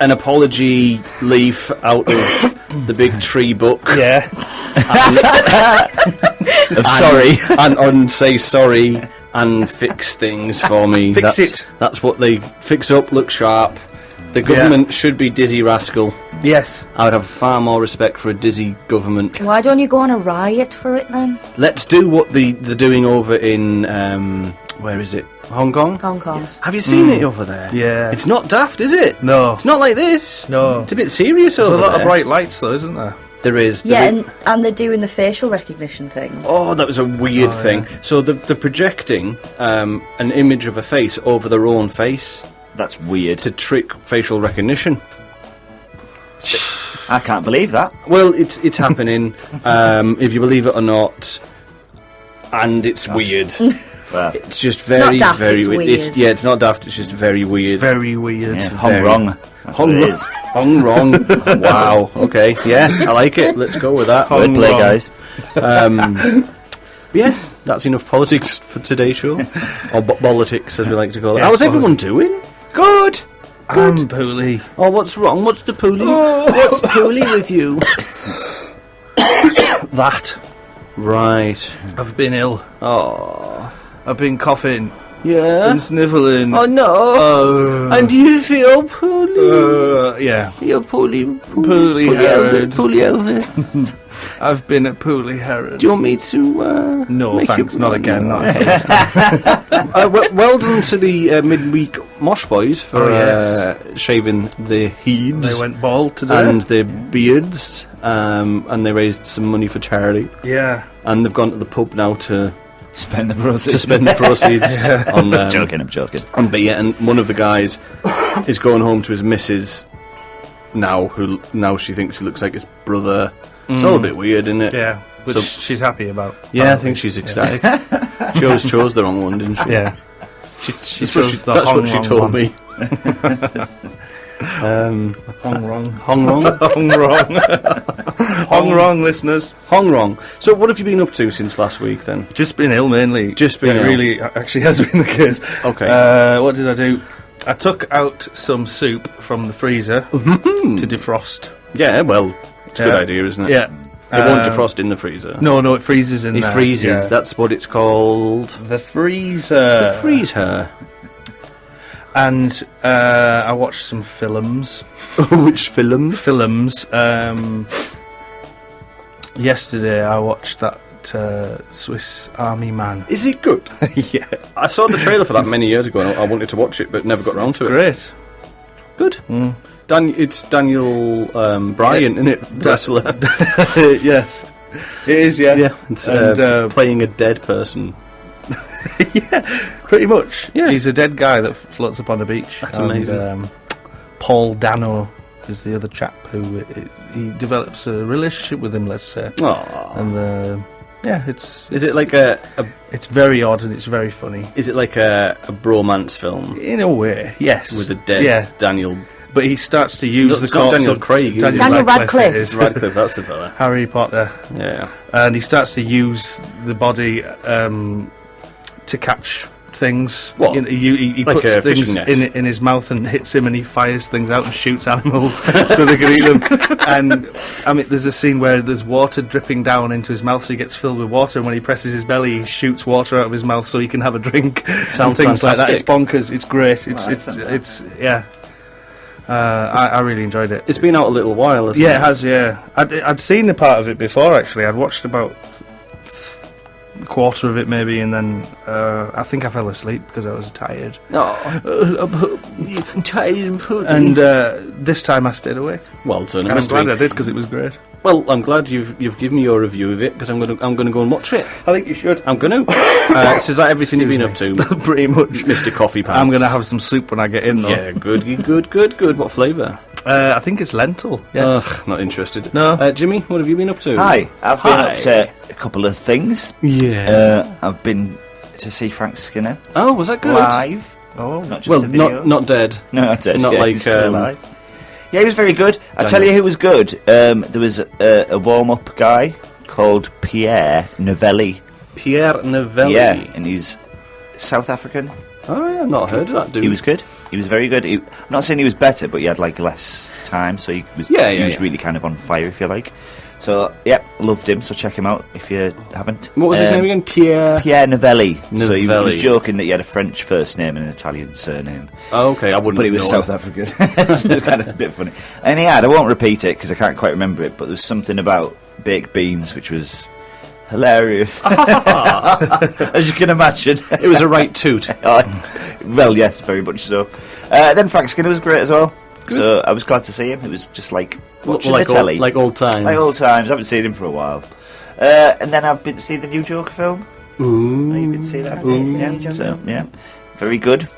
an apology leaf out of the big tree book. Yeah. Sorry. And say sorry and fix things for me. Fix it. That's what they fix up, look sharp. The government should be dizzy rascal. Yes. I would have far more respect for a dizzy government. Why don't you go on a riot for it then? Let's do what they're doing over in, where is it? Hong Kong? Hong Kong. Yes. Have you seen it over there? Yeah. It's not daft, is it? No. It's not like this. No. It's a bit serious There's over a lot there. of bright lights, though, isn't there? There is. Yeah, and they're doing the facial recognition thing. Oh, that was a weird thing. Yeah. So they're projecting an image of a face over their own face. That's weird. To trick facial recognition. I can't believe that. Well, it's happening, if you believe it or not, and it's weird. Well, it's just It's very, not daft, very it's weird. weird. Yeah, it's not daft, it's just very weird. Very weird. yeah, hung wrong. That's what it is. Hung wrong. Wow, okay, yeah, I like it. Let's go with that. Good play, guys. Yeah, that's enough politics for today's show. Or politics, as we like to call it. Yes, How's everyone doing? Good. I'm poorly. Oh, what's wrong? What's the poolie? What's poolie with you? That. Right. I've been ill. Oh. I've been coughing Yeah. and snivelling. Oh no. And do you feel poorly? Yeah. You're poorly. Poorly Herod. Poorly Elvis. I've been at Poorly Herod. Do you want me to? No, make thanks. you- Not again. No. Not first time. Well done to the midweek Mosh Boys for yes. shaving their heads. They went bald today. And their beards, and they raised some money for charity. Yeah. And they've gone to the pub now to Spend the proceeds. on I'm joking. on beer. And one of the guys is going home to his missus now, who now she thinks he looks like his brother. It's all a bit weird, isn't it? Yeah. Which So- she's happy about. Yeah, I think she's ecstatic. She always chose the wrong one, didn't she? Yeah. She chose that's the what she wrong told one. me. Hung wrong. Hong wrong? Hung wrong. Hung wrong, listeners. Hong wrong. So what have you been up to since last week then? Just been ill mainly. Just been It ill. really actually has been the case. Okay. What did I do? I took out some soup from the freezer to defrost. Yeah, well, it's a good Yeah. idea, isn't it? Yeah. It won't defrost in the freezer. No, it freezes in It there. freezes. Yeah. That's what it's called. The freezer. The freezer. And I watched some films. Which films? Films. Yesterday I watched that Swiss Army Man. Is it good? Yeah. I saw the trailer for that many years ago and I wanted to watch it but never got round to it. Great. Good. It's Daniel Bryan, isn't it? Wrestler. Yes. It is, yeah. Yeah. It's And, playing a dead person. yeah, pretty much. Yeah. He's a dead guy that floats upon a beach. That's amazing. Paul Dano is the other chap who he develops a relationship with him, let's say. Aww. And yeah, Is it like a it's very odd and it's very funny. Is it like a bromance film In a way, yes. with a dead Daniel? But he starts to use the It's not corpse Daniel of Craig, is it? Daniel Radcliffe. it is. Radcliffe, that's the fella. Harry Potter. Yeah. And he starts to use the body to catch things. What? You know, he Like puts a fishing things net? in his mouth and hits him, and he fires things out and shoots animals so they can eat them. And I mean, there's a scene where there's water dripping down into his mouth, so he gets filled with water. And when he presses his belly, he shoots water out of his mouth so he can have a drink. Sounds and things like that. fantastic. It's bonkers. It's great. It's yeah. I really enjoyed it. It's been out a little while, hasn't Yeah, it has, yeah. I'd seen a part of it before, actually. I'd watched about a quarter of it, maybe, and then I think I fell asleep because I was tired. I'm tired and poorly. And this time I stayed awake. Well done. And I'm glad I did, because it was great. Well, I'm glad you've given me your review of it because I'm gonna go and watch it. I think you should. I'm gonna. So is that everything you've been up to, Pretty much. Mr. Coffee Pants? I'm going to have some soup when I get in, though. Yeah, good. What flavour? I think it's lentil. Yes. Ugh, not interested. No. Jimmy, what have you been up to? Hi, I've been up to a couple of things. Yeah. I've been to see Frank Skinner Oh, was that good? live. Oh, Not just Well, a video. not dead. No, not dead. not yeah, like, he's still um, alive. Yeah, he was very good. I tell Daniel. you who was good. There was a warm-up guy called Pierre Novelli. Pierre Novelli. Yeah, and he's South African. Oh, yeah, I've not heard of that dude. He was good. He was very good. I'm not saying he was better, but he had like less time, so he was really kind of on fire, if you like. So loved him. So check him out if you haven't. What was his name again? Pierre Novelli. So he was joking that he had a French first name and an Italian surname. Oh, okay, I wouldn't. But he was South African. So it's kind of a bit funny. And I won't repeat it because I can't quite remember it. But there was something about baked beans which was hilarious, as you can imagine. It was a right toot. Well, yes, very much so. Then Frank Skinner was great as well. Good. So I was glad to see him. It was just like watching the telly, like old times. Like old times. I haven't seen him for a while. And then I've been to see the new Joker film. Ooh, you've been to see that? Yeah, very good.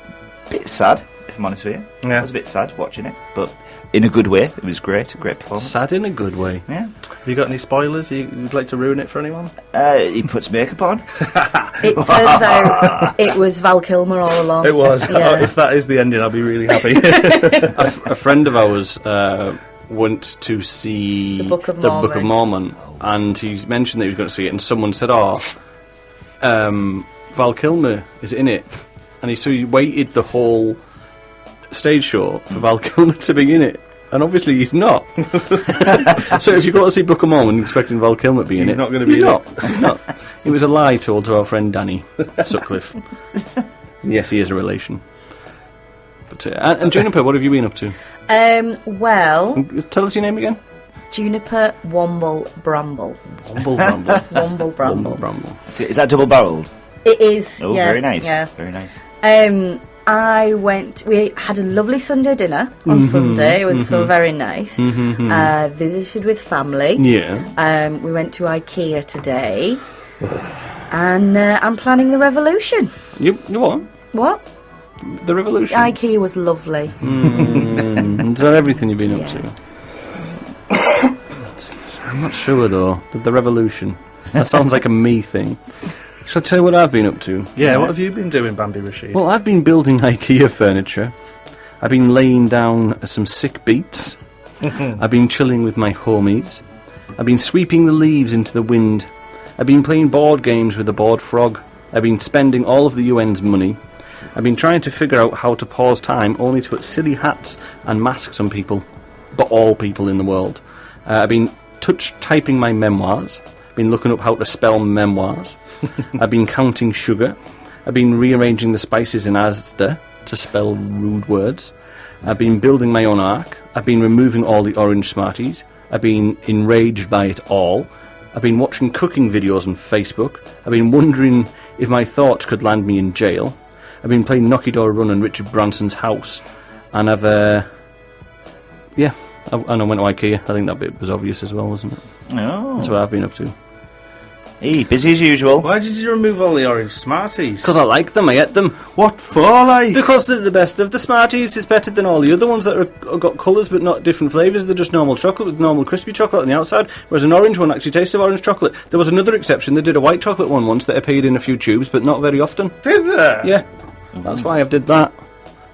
Bit sad, if I'm honest with you. Yeah. I was a bit sad watching it, but in a good way. It was great. A great performance. Sad in a good way. Yeah. Have you got any spoilers? You'd like to ruin it for anyone? He puts makeup on. It turns out it was Val Kilmer all along. It was. Yeah. If that is the ending, I'll be really happy. A friend of ours went to see The Book of Mormon, and he mentioned that he was going to see it, and someone said, Val Kilmer is in it. And he waited the whole stage show for Val Kilmer to be in it. And obviously he's not. So if you go to see Book of Mormon expecting Val Kilmer to be in it, not going to be in it. He's not. It was a lie told to our friend Danny Sutcliffe. Yes, he is a relation. But and Juniper, what have you been up to? Well, Tell us your name again. Juniper Womble Bramble. Womble Bramble. Womble Bramble. Is that double-barrelled? It is. Oh, yeah, very nice. Yeah. Very nice. We had a lovely Sunday dinner on Sunday. It was so very nice. Visited with family. Yeah. We went to IKEA today. And I'm planning the revolution. You what? What? The revolution? IKEA was lovely. Is that everything you've been up to? I'm not sure though. The revolution. That sounds like a me thing. Shall I tell you what I've been up to? Yeah, what have you been doing, Bambi Rashid? Well, I've been building IKEA furniture. I've been laying down some sick beats. I've been chilling with my homies. I've been sweeping the leaves into the wind. I've been playing board games with a bored frog. I've been spending all of the UN's money. I've been trying to figure out how to pause time only to put silly hats and masks on people. But all people in the world. I've been typing my memoirs. I've been looking up how to spell memoirs. I've been counting sugar. I've been rearranging the spices in Asda to spell rude words. I've been building my own ark. I've been removing all the orange Smarties. I've been enraged by it all. I've been watching cooking videos on Facebook. I've been wondering if my thoughts could land me in jail. I've been playing Knocky Door Run on Richard Branson's house. And I've, and I went to IKEA. I think that bit was obvious as well, wasn't it? Oh. That's what I've been up to. Hey, busy as usual. Why did you remove all the orange Smarties? Because I like them, I ate them. What for, like? Because they're the best of the Smarties. It's better than all the other ones that are got colours but not different flavours. They're just normal chocolate with normal crispy chocolate on the outside, whereas an orange one actually tastes of orange chocolate. There was another exception. They did a white chocolate one once that appeared in a few tubes, but not very often. Did they? Yeah. That's why I've did that.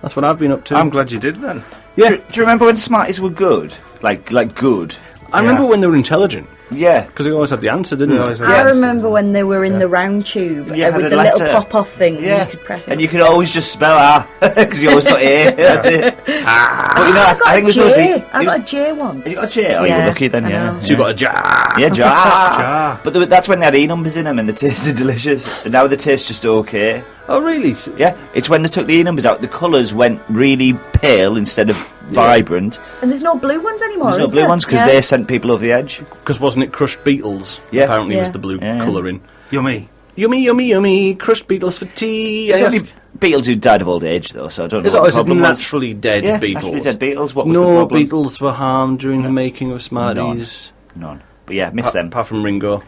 That's what I've been up to. I'm glad you did then. Yeah. Do you remember when Smarties were good? Like good? I remember when they were intelligent. Yeah. Because they always had the answer, didn't they? I remember when they were in the round tube with the little pop-off thing. Yeah. And you could press it. And you could always just spell R because you always got A. That's it. But you know, I think it was J. I got a J one. You got a J? Oh, you were lucky then, yeah. So you got a jar. Yeah, jar. But that's when they had E numbers in them and they tasted delicious. And now they taste just okay. Oh, really? Yeah. It's when they took the E numbers out, the colours went really pale instead of vibrant. And there's no blue ones anymore. There's no blue ones because they sent people over the edge. Because wasn't it crushed beetles? Yeah. Apparently was the blue colouring. Yummy. Yummy, yummy, yummy. Crushed beetles for tea. It's only beetles who died of old age, though, so I don't know what the problem was. Naturally dead beetles. Naturally dead beetles. What was the the problem? No beetles were harmed during the making of Smarties. None. But yeah, missed them. Apart from Ringo.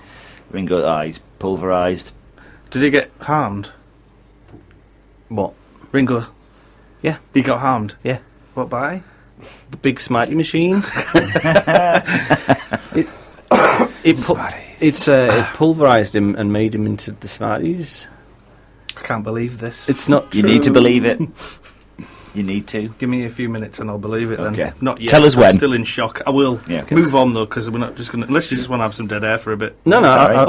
Ringo, he's pulverised. Did he get harmed? What? Ringo? Yeah. He got harmed? Yeah. What by? The big Smartie machine. It pulverised him and made him into the Smarties. I can't believe this. It's not true. You need to believe it. You need to. Give me a few minutes and I'll believe it then. Okay. Not yet. Tell us when. I'm still in shock. I will. Yeah, okay. Move on though, because we're not just going to... Unless you just want to have some dead air for a bit. No,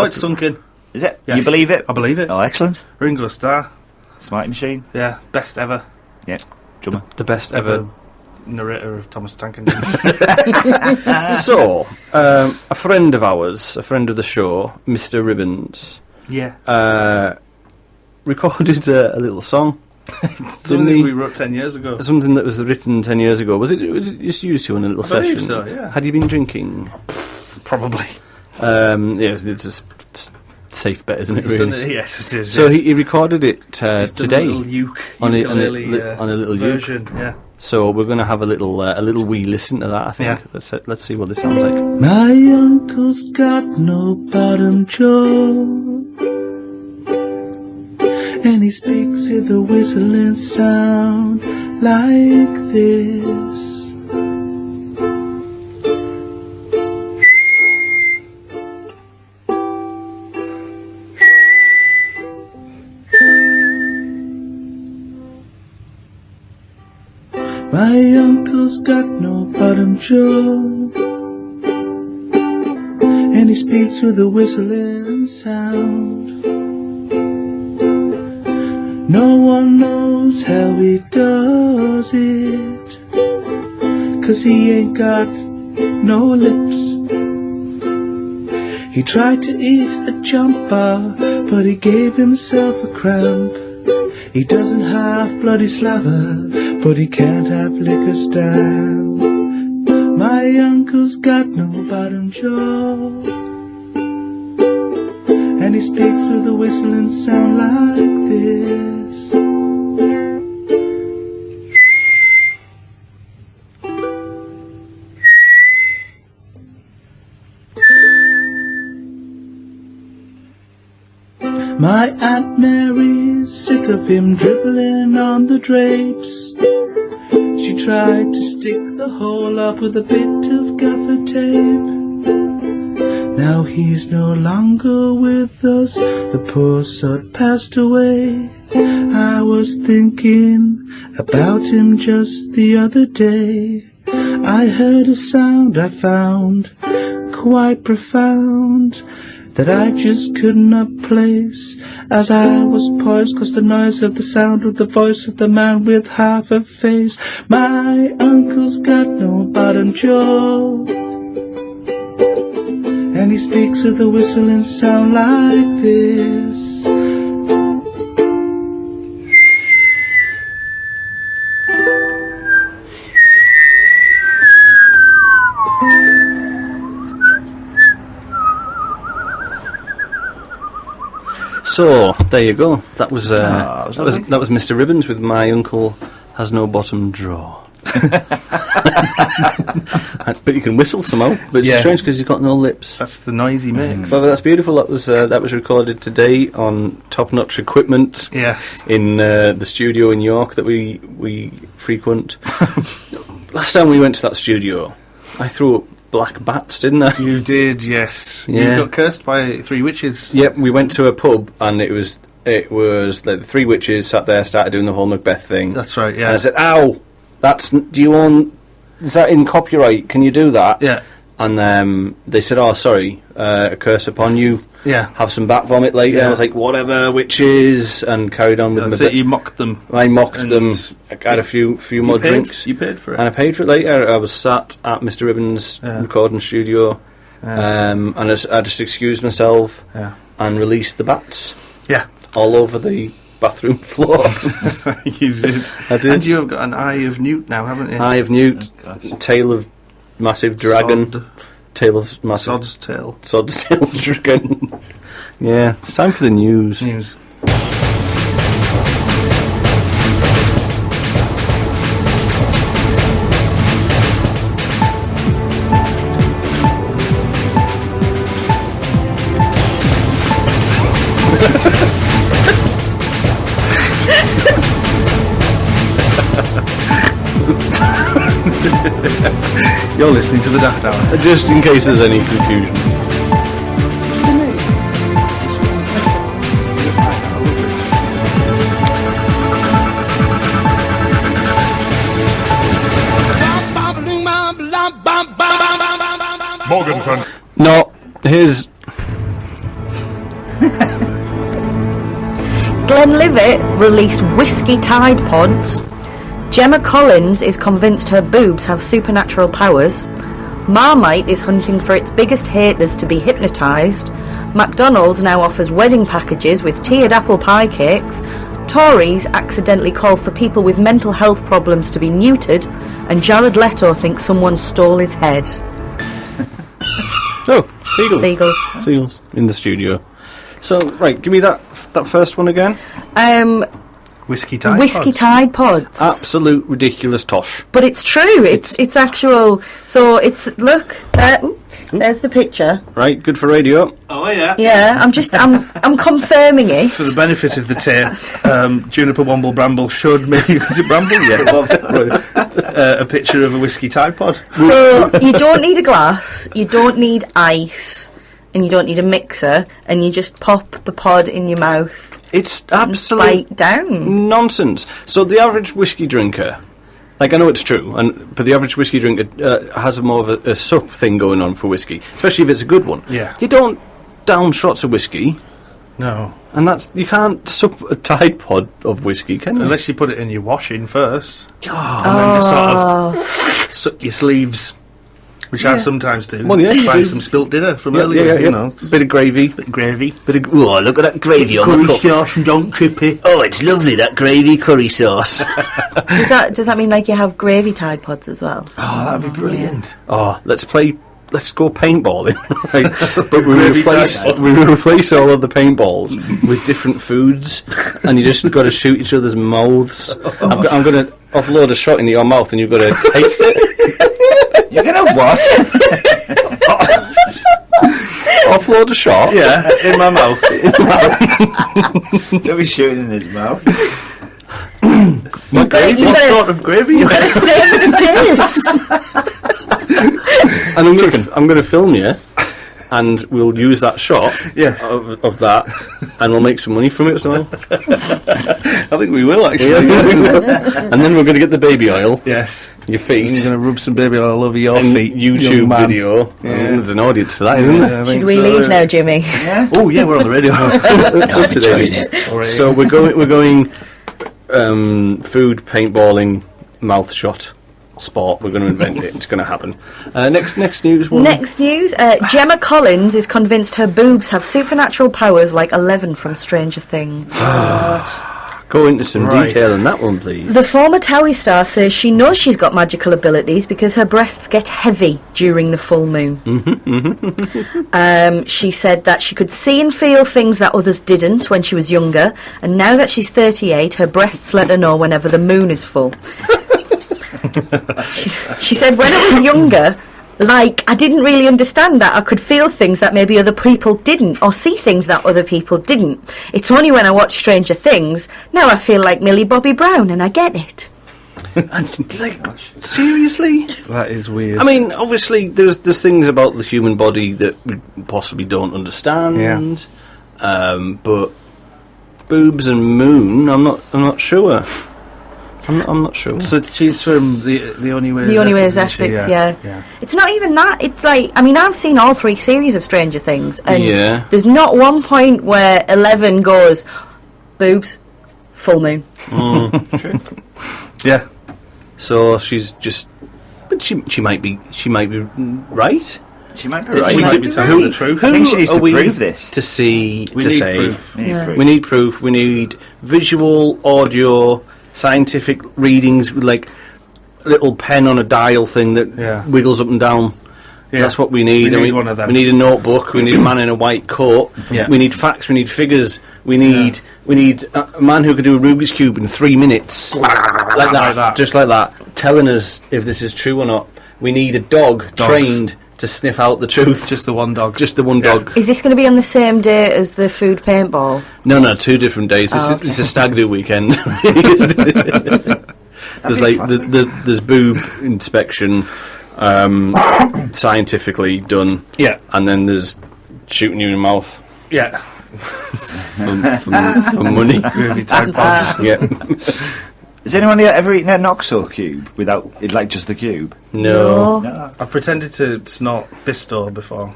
it's sunk in. Is it? Yeah. You believe it? I believe it. Oh, excellent. Ringo Starr. Smartie machine. Yeah, best ever. Yeah. drummer. The best ever. Narrator of Thomas Tank Engine. So, a friend of ours, a friend of the show, Mr. Ribbons, recorded a little song. Something we wrote 10 years ago. Something that was written 10 years ago. Was it just used to in a little session? So, yeah. Had you been drinking? Probably. Yes, it's a safe bet, isn't it? Really? Yes, it is. So he recorded it today on a little version. uke. Yeah. So we're going to have a little wee listen to that. I think. Yeah. Let's see what this sounds like. My uncle's got no bottom jaw, and he speaks with a whistling sound like this. My uncle's got no bottom jaw, and he speaks with a whistling sound. No one knows how he does it, 'cause he ain't got no lips. He tried to eat a jumper, but he gave himself a cramp. He doesn't have bloody slaver, but he can't have liquor stamp. My uncle's got no bottom jaw, and he speaks with a whistling sound like this. My Aunt Mary's sick of him dribbling on the drapes. She tried to stick the hole up with a bit of gaffer tape. Now he's no longer with us, the poor sod passed away. I was thinking about him just the other day. I heard a sound I found quite profound, that I just could not place as I was poised, 'cause the noise of the sound of the voice of the man with half a face. My uncle's got no bottom jaw, and he speaks with a whistling sound like this. So there you go. That was Mr. Ribbons with My Uncle Has No Bottom Drawer. But you can whistle somehow. But it's strange because he's got no lips. That's the noise he makes. But that's beautiful. That was recorded today on top-notch equipment. Yes. In the studio in York that we frequent. Last time we went to that studio, I threw up black bats, didn't I? You did, yes. Yeah. You got cursed by 3 witches. Yep, we went to a pub and it was like the 3 witches sat there, started doing the whole Macbeth thing. That's right, yeah. And I said, "Ow, is that in copyright? Can you do that?" Yeah. And they said, "Oh, sorry, a curse upon you. Yeah. Have some bat vomit later." Yeah. I was like, "Whatever, witches," and carried on with That's my it, you mocked them. I mocked them. I had a few more drinks. You paid for it. And I paid for it later. I was sat at Mr. Ribbons' recording studio, and I just excused myself and released the bats. Yeah. All over the bathroom floor. You did. I did. And you have got an Eye of Newt now, haven't you? Eye of Newt, tail of massive dragon, tail of massive... Sod's tail dragon. Yeah, it's time for the news. You're listening to the Daft Hour. Just in case there's any confusion. Morgan son. No, here's... Glenlivet released whiskey Tide Pods. Gemma Collins is convinced her boobs have supernatural powers. Marmite is hunting for its biggest haters to be hypnotised. McDonald's now offers wedding packages with tiered apple pie cakes. Tories accidentally call for people with mental health problems to be neutered. And Jared Leto thinks someone stole his head. Oh, seagulls. Seagulls. Seagulls in the studio. So, right, give me that first one again. Whiskey Tide Whiskey Pods. Tide Pods. Absolute ridiculous tosh. But it's true. It's actual. So it's look. There's the picture. Right, good for radio. Oh yeah. Yeah, I'm confirming it. For the benefit of the tape, Juniper, Bramble showed me. Was it Bramble? Yeah. A picture of a Whiskey Tide Pod. So you don't need a glass. You don't need ice. And you don't need a mixer, and you just pop the pod in your mouth. It's absolute bite down nonsense. So the average whiskey drinker, like I know it's true, but the average whiskey drinker has more of a sup thing going on for whiskey, especially if it's a good one. Yeah. You don't down shots of whiskey. No. And you can't sup a Tide Pod of whiskey, can you? Unless you put it in your washing first. And then just sort of suck your sleeves. Which I sometimes do. Well, yeah, you try do. some spilt dinner from earlier, you know. Bit of gravy. Oh, look at that gravy on the cup. Curry sauce and don't trip it. Oh, it's lovely, that gravy curry sauce. Does that mean like you have gravy Tide Pods as well? Oh, that'd be brilliant. Oh, let's go paintballing. Right? But we replace all of the paintballs with different foods, and you just got to shoot each other's mouths. I'm going to offload a shot into your mouth, and you've got to taste it. You're gonna what? Offload a shot? Yeah, in my mouth. Don't be shooting in his mouth. What sort of gravy? You've got to save the taste. And I'm going to film you, and we'll use that shot of that, and we'll make some money from it as well. I think we will, actually. And then we're going to get the baby oil. Yes. Your feet. You're going to rub some baby oil all over your and feet. YouTube video. Yeah. There's an audience for that, isn't there? Should we leave now, Jimmy? Yeah. Oh, yeah, we're on the radio. So we're going food paintballing mouth shot sport. We're going to invent it. It's going to happen. Next news. Next news. Gemma Collins is convinced her boobs have supernatural powers like 11 from Stranger Things. Go into some detail on that one, please. The former Towie star says she knows she's got magical abilities because her breasts get heavy during the full moon. She said that she could see and feel things that others didn't when she was younger, and now that she's 38, her breasts let her know whenever the moon is full. She said, when I was younger, I didn't really understand that I could feel things that maybe other people didn't, or see things that other people didn't. It's only when I watch Stranger Things, now I feel like Millie Bobby Brown, and I get it. Seriously? That is weird. I mean, obviously, there's things about the human body that we possibly don't understand. Yeah. But boobs and moon, I'm not sure. I'm not sure. So she's from the Only Way is Essex, yeah. It's not even that. It's like, I mean, I've seen all 3 series of Stranger Things, and there's not one point where 11 goes, boobs, full moon. True. Yeah. So she's just, but she might be right. She might be right. She might be telling the truth. I think she needs to prove this. To see, we to need say, proof. We need proof. We need visual, audio, scientific readings with like a little pen on a dial thing that wiggles up and down. Yeah. That's what we need. We need one of them. We need a notebook. We need a man in a white coat. Yeah. We need facts. We need figures. We need a man who can do a Rubik's Cube in 3 minutes, like that, just like that, telling us if this is true or not. We need a dog trained to sniff out the truth. Just the one dog. Just the one dog. Is this going to be on the same day as the food paintball? No, 2 different days. It's a stag do weekend. There's there's boob inspection, scientifically done. Yeah, and then there's shooting you in the mouth. Yeah, for money. Yeah. Has anyone ever eaten an Oxo cube without it, like just the cube? No. I've pretended to snort Bisto before.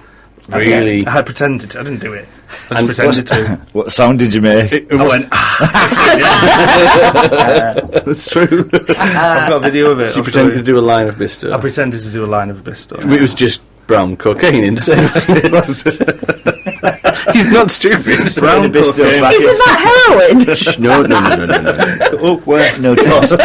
Really? I had pretended. I didn't do it. I just pretended to. What sound did you make? I went. That's true. I've got a video of it. So you pretended to do a line of Bisto. I pretended to do a line of Bisto. It was just brown cocaine instead. He's not stupid. Brown Bisto. Isn't that heroin? Shh, no. Oh, where? No trust.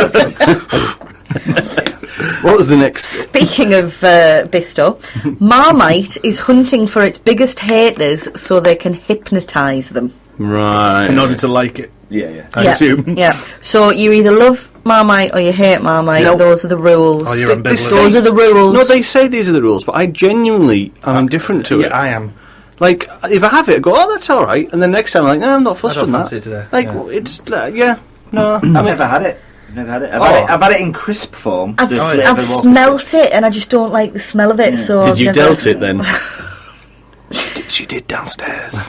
What was the next? Speaking of Bisto, Marmite is hunting for its biggest haters so they can hypnotise them. Right. In order to like it. Yeah. I assume. Yeah. So you either love Marmite or you hate Marmite. No. Those are the rules. Oh, you're ambivalent. Those are the rules. No, they say these are the rules, but I genuinely am indifferent to it. Yeah, I am. Like, if I have it, I go, oh, that's all right. And then next time, I'm like, no, I'm not fussed I don't on that. fancy it today. Like, Yeah. it's, no. I've never had it. I've had it in crisp form. I've smelt it and I just don't like the smell of it. So Did I've you never... dealt it then? She did downstairs.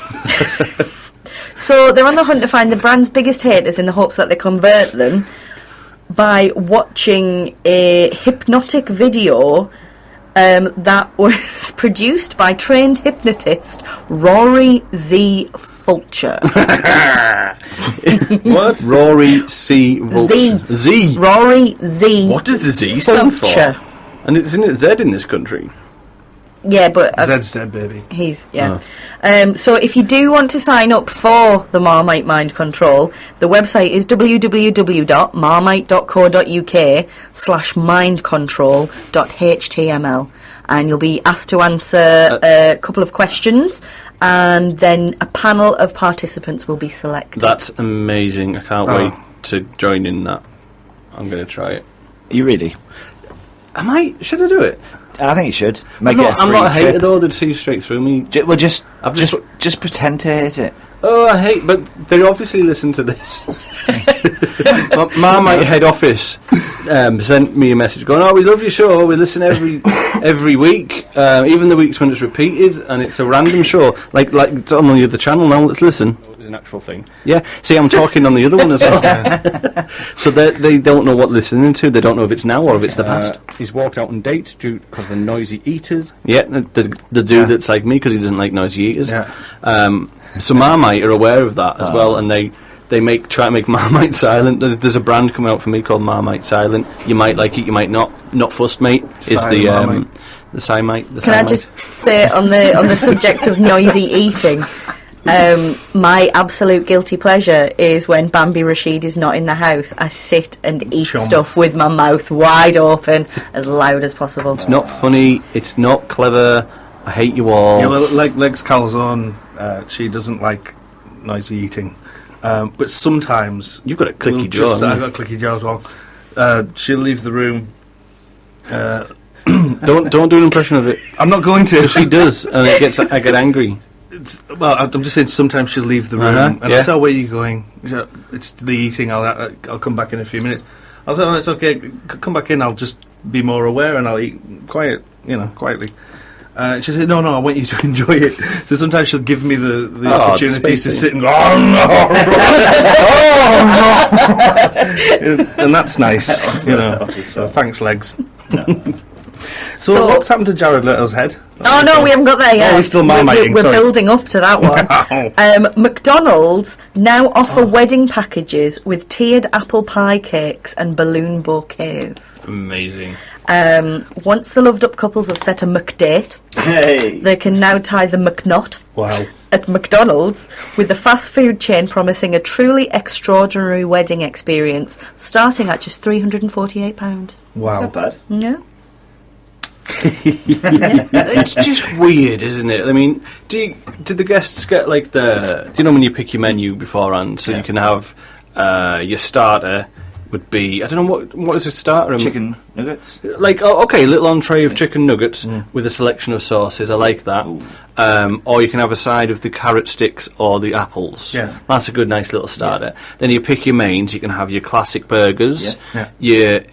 So they're on the hunt to find the brand's biggest haters in the hopes that they convert them by watching a hypnotic video that was produced by trained hypnotist Rory Z. Fulcher. What? Rory C. Vulture. Z. Rory Z. What does the Z stand Fulcher. for? And isn't it Z in this country? Yeah, but Zed's dead, baby. He's so if you do want to sign up for the Marmite Mind Control, the website is www.marmite.co.uk/mindcontrol.html, and you'll be asked to answer a couple of questions, and then a panel of participants will be selected. That's amazing. I can't wait to join in that. I'm going to try it. Are you really? Should I do it? I think you should. I'm not a hater though. They'd see straight through me. Well, just pretend to hate it. Oh, I hate, but they obviously listen to this. Marmite head office sent me a message going, "Oh, we love your show. We listen every week, even the weeks when it's repeated, and it's a random show. Like it's on the other channel now. Let's listen." It's an actual thing. Yeah. See, I'm talking on the other one as well. So they don't know what they're listening to. They don't know if it's now or if it's the past. He's walked out on dates because they're noisy eaters. Yeah, the dude that's like me because he doesn't like noisy eaters. Yeah. So Marmite are aware of that as well, and they try to make Marmite silent. There's a brand coming out for me called Marmite Silent. You might like it, you might not. Not fussed, mate. Is the Simite. Can I just say on the subject of noisy eating? My absolute guilty pleasure is when Bambi Rashid is not in the house. I sit and eat stuff with my mouth wide open, as loud as possible. It's not funny. It's not clever. I hate you all. Yeah, well, like Legs Calzone, she doesn't like noisy eating. But sometimes you've got a clicky jaw. I've got a clicky jaw as well. She'll leave the room. Don't do an impression of it. I'm not going to. She does, and I get angry. I'm just saying. Sometimes she'll leave the room, and I'll tell where you're going. It's the eating. I'll come back in a few minutes. I'll say, it's okay. Come back in. I'll just be more aware, and I'll eat quietly. She said, no, I want you to enjoy it. So sometimes she'll give me the opportunity to sit and go, oh no! And that's nice, So thanks, Legs. So what's happened to Jared Leto's head? Oh no, we haven't got there yet. Oh, we're still marmiting. We're building up to that one. McDonald's now offer wedding packages with tiered apple pie cakes and balloon bouquets. Amazing. Once the loved-up couples have set a McDate, they can now tie the McKnot at McDonald's, with the fast food chain promising a truly extraordinary wedding experience, starting at just £348. Wow. That's not bad. Yeah. It's just weird, isn't it? I mean, do the guests get like do you know when you pick your menu beforehand, so you can have your starter would be, I don't know what is a starter? Chicken nuggets. Like a little entree of chicken nuggets with a selection of sauces. I like that. Or you can have a side of the carrot sticks or the apples. Yeah, that's a good, nice little starter. Then you pick your mains. You can have your classic burgers. Yes.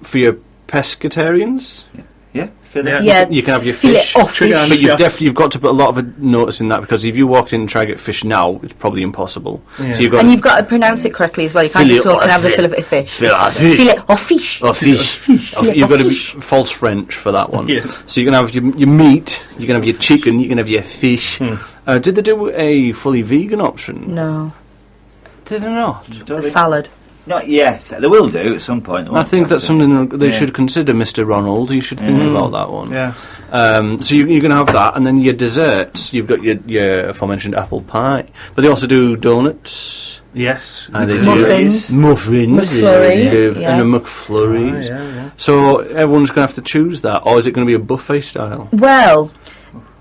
For your pescatarians. Yeah. Fillet. Yeah, You can have your fillet fish. of fish. But you've got to put a lot of a notice in that, because if you walked in and tried to get fish now, it's probably impossible. Yeah. So you've got And you've got to pronounce it correctly as well. You can't just talk and have the fillet of fish. Fillet of fish. Or fish. You've got to be false French for that one. Yeah. So you can have your meat, you can have your chicken, you can have your fish. Did they do a fully vegan option? No. Did they not? A salad. Not yet. They will do at some point. I think that's something they should consider, Mr. Ronald. You should think about that one. Yeah. So you're going to have that, and then your desserts. You've got your aforementioned apple pie, but they also do donuts. Yes. And they Muffins. do muffins. McFlurries, Yeah. And a McFlurries. Yeah. So everyone's going to have to choose that, or is it going to be a buffet style? Well,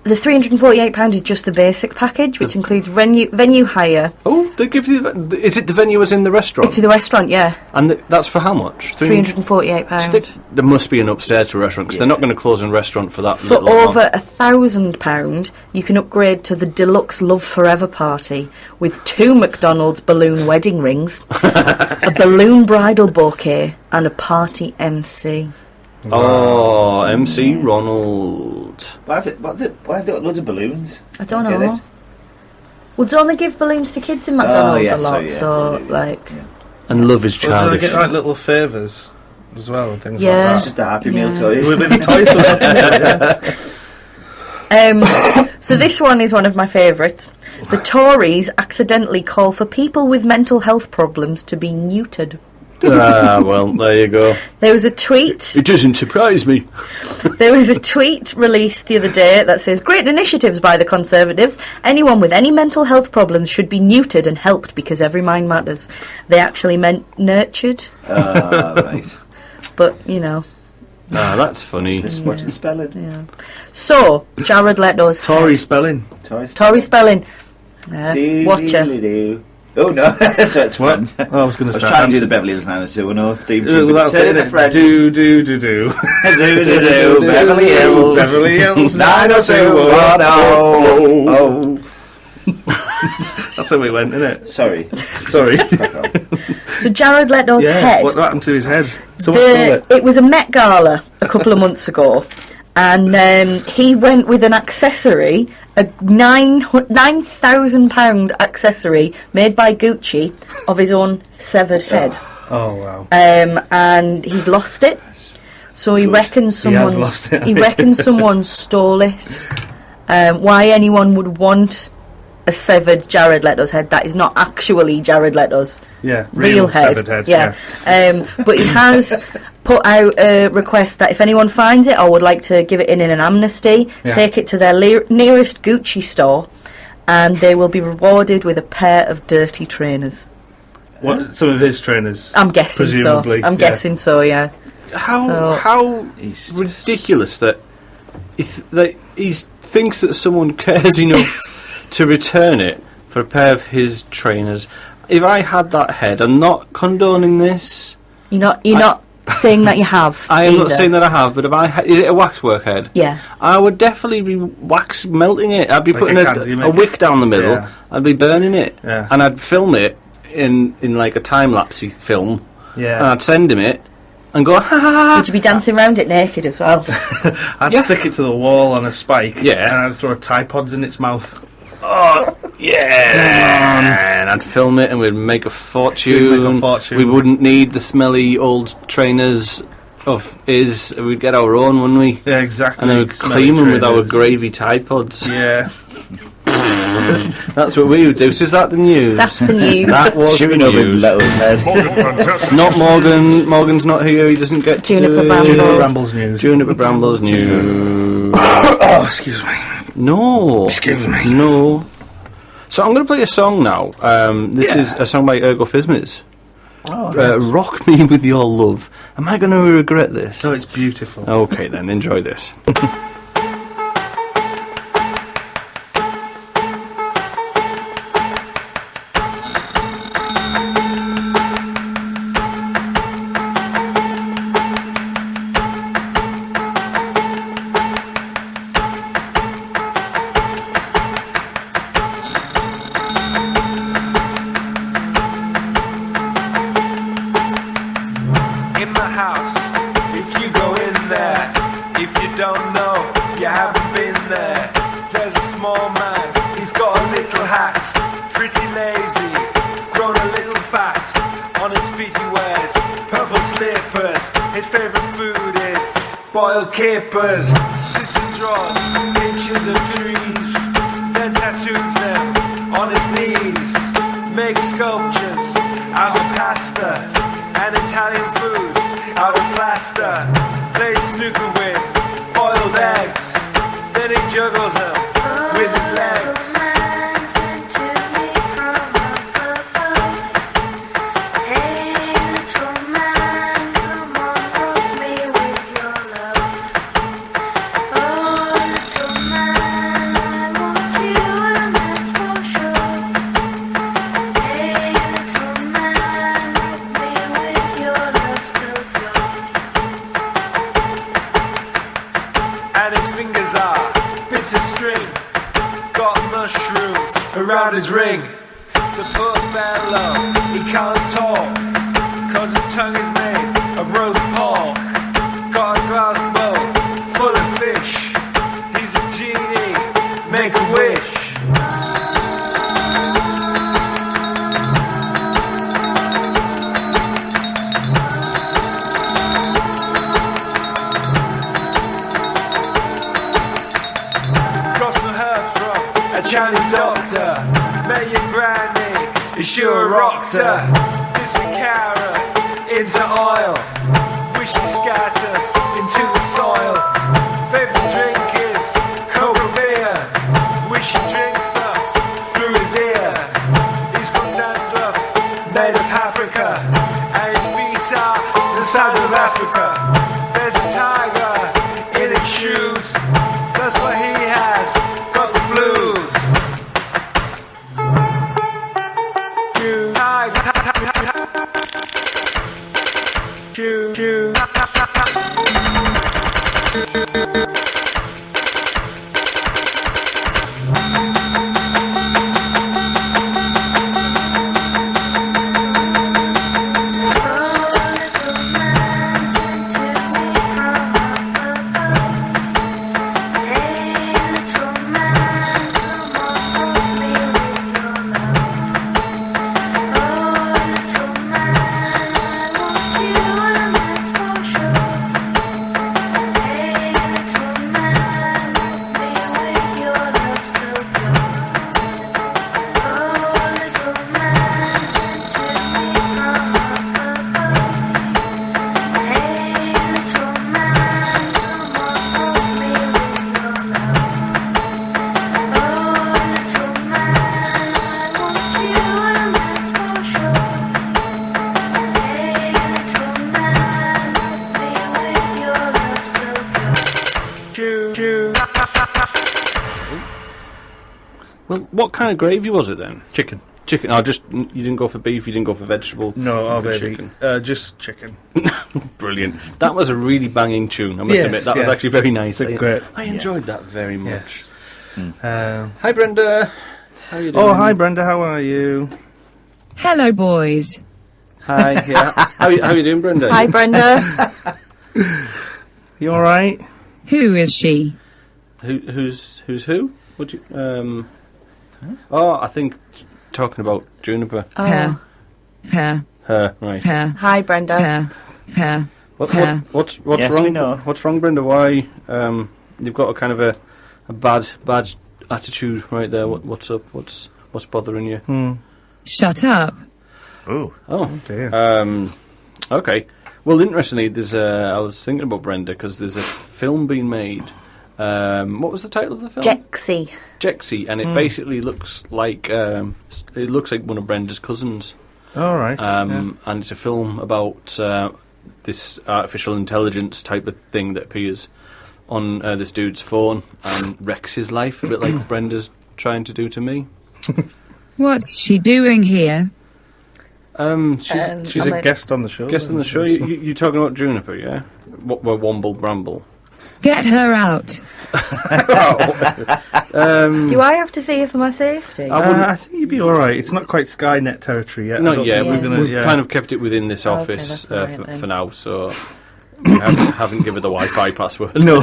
the £348 is just the basic package, which includes venue hire. Oh, they give you. Is it the venue as in the restaurant? It's in the restaurant, yeah. And that's for how much? £348. So there must be an upstairs to a restaurant, because they're not going to close a restaurant for that. For little over amount. £1,000, you can upgrade to the deluxe Love Forever party with 2 McDonald's balloon wedding rings, a balloon bridal bouquet, and a party MC. Oh, MC Ronald. Why have they got loads of balloons? I don't Get know. it? Well, don't they give balloons to kids in McDonald's yeah, a lot? so, And love is Well, do childish. they get like little favours as well and things Yeah. like that? It's just a Happy Meal toy. With the toys. So this one is one of my favourites. The Tories accidentally call for people with mental health problems to be neutered. Well, there you go. There was a tweet. It doesn't surprise me. There was a tweet released the other day that says, "Great initiatives by the Conservatives. Anyone with any mental health problems should be neutered and helped because every mind matters." They actually meant nurtured. Right. But, you know. Ah, that's funny. Just watch the spelling. Yeah. So, Jared Leto's Tory spelling. Tory spelling. Watcher. Oh no, so it's fun. I was going to try and do the Beverly Hills 90210 theme tune. Well, that's Turn it. it, friends. Do. Do, Beverly Hills. Beverly Hills 90210. That's how we went, isn't it? Sorry. So Jared Leto's head. What happened to his head? Someone stole it. It was a Met Gala a couple of months ago, and he went with an accessory, a £9,000 accessory made by Gucci of his own severed head. Oh wow! And he's lost it. So he reckons someone stole it. Why anyone would want a severed Jared Leto's head? That is not actually Jared Leto's real head. Severed head. Yeah. But he has put out a request that if anyone finds it or would like to give it in an amnesty, take it to their nearest Gucci store, and they will be rewarded with a pair of dirty trainers. What? Some of his trainers? I'm guessing presumably. so. I'm guessing so. Yeah. How ridiculous that he thinks that someone cares enough to return it for a pair of his trainers. If I had that head, I'm not condoning this. You're not saying that you have. I am not saying that I have, but if is it a waxwork head? Yeah. I would definitely be melting it. I'd be putting a wick down the middle. Yeah. I'd be burning it, Yeah. and I'd film it in like a time lapsey film. Yeah. And I'd send him it and go, ha ha ha. Would you be dancing around it naked as well? I'd stick it to the wall on a spike. Yeah. And I'd throw Tripods in its mouth. Oh, yeah. And I'd film it and we'd make a fortune. We wouldn't need the smelly old trainers of his. We'd get our own, wouldn't we? Yeah, exactly. And then we'd clean them with our gravy Tide Pods. Yeah. That's what we would do. So is that the news? That's the news. That was the news. Not Morgan. Morgan's not here. He doesn't get to Juniper do Bramble. Juniper Bramble's news. Juniper Bramble's news. Oh, excuse me. No. Excuse me. No. So I'm going to play a song now. This is a song by Ergo Fismis. Rock Me With Your Love. Am I going to regret this? No, it's beautiful. Okay then, enjoy this. In my house, if you go in there, if you don't know, you haven't been there. There's a small man, he's got a little hat, pretty lazy, grown a little fat. On his feet he wears purple slippers. His favourite food is boiled capers. Sissy draws pictures of trees, then tattoos them on his knees. Makes sculptures out of pasta and Italian food out of plaster. Plays snooker with boiled eggs, then he juggles them with his legs. Around his ring, the poor fellow, he can't talk, cause his tongue is made of roast pork. Got a glass bowl full of fish, he's a genie, make a wish. Got some herbs from a Chinese doctor, met your granny, you sure rocked her. Dips a carrot into oil, wish she scatters into the soil. Favorite drink is coca beer, wish she drinks her through his ear. He's got dandruff made of paprika, and his feet are the size of Africa. There's a tiger in his shoes, that's what he has, got the blues. Well, what kind of gravy was it then? Chicken. Chicken. Oh, just you didn't go for beef. You didn't go for vegetable. No, for baby. chicken. Just chicken. Brilliant. That was a really banging tune. I must admit that was actually very nice. Great. I enjoyed that very much. Yes. Hi, Brenda. How are you doing? Oh, hi, Brenda. How are you? Hello, boys. Hi. Yeah. How are you doing, Brenda? Hi, Brenda. You all right? Who is she? Who's who? Would you? Oh, I think talking about Juniper. Oh. Her. Right. Her. Hi, Brenda. Her. What's Yes, wrong? we know. What's wrong, Brenda? Why? You've got a kind of a bad attitude right there. What's up? What's bothering you? Shut up. Oh dear. Okay. Well, interestingly, there's I was thinking about Brenda because there's a film being made. What was the title of the film? Jexy, and it basically looks like one of Brenda's cousins. All right. And it's a film about this artificial intelligence type of thing that appears on this dude's phone and wrecks his life a bit like Brenda's trying to do to me. What's she doing here? She's a guest on the show. Guest on the show. You're talking about Juniper, yeah? Bramble. Get her out. Do I have to fear for my safety? I think you'd be all right. It's not quite Skynet territory yet. Not yet. We've Yeah. kind of kept it within this office that's all right for now. So I haven't given the Wi-Fi password. No.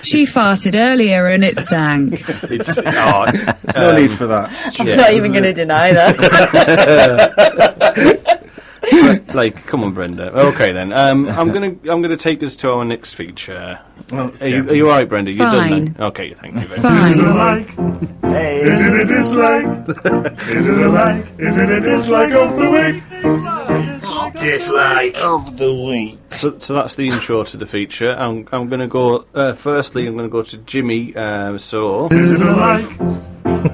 She farted earlier and it stank. There's no need for that. I'm not even going to deny that. Like, come on, Brenda. Okay, then. I'm gonna take us to our next feature. Okay. Are you all right, Brenda? You're done Fine. now. Okay, thank you. Very Fine. Is it a like? Hey. Is it a dislike? Is it a like? Is it a dislike of the week? Dislike of the week. So that's the intro to the feature. I'm going to go. Firstly, I'm going to go to Jimmy. So Is it a like?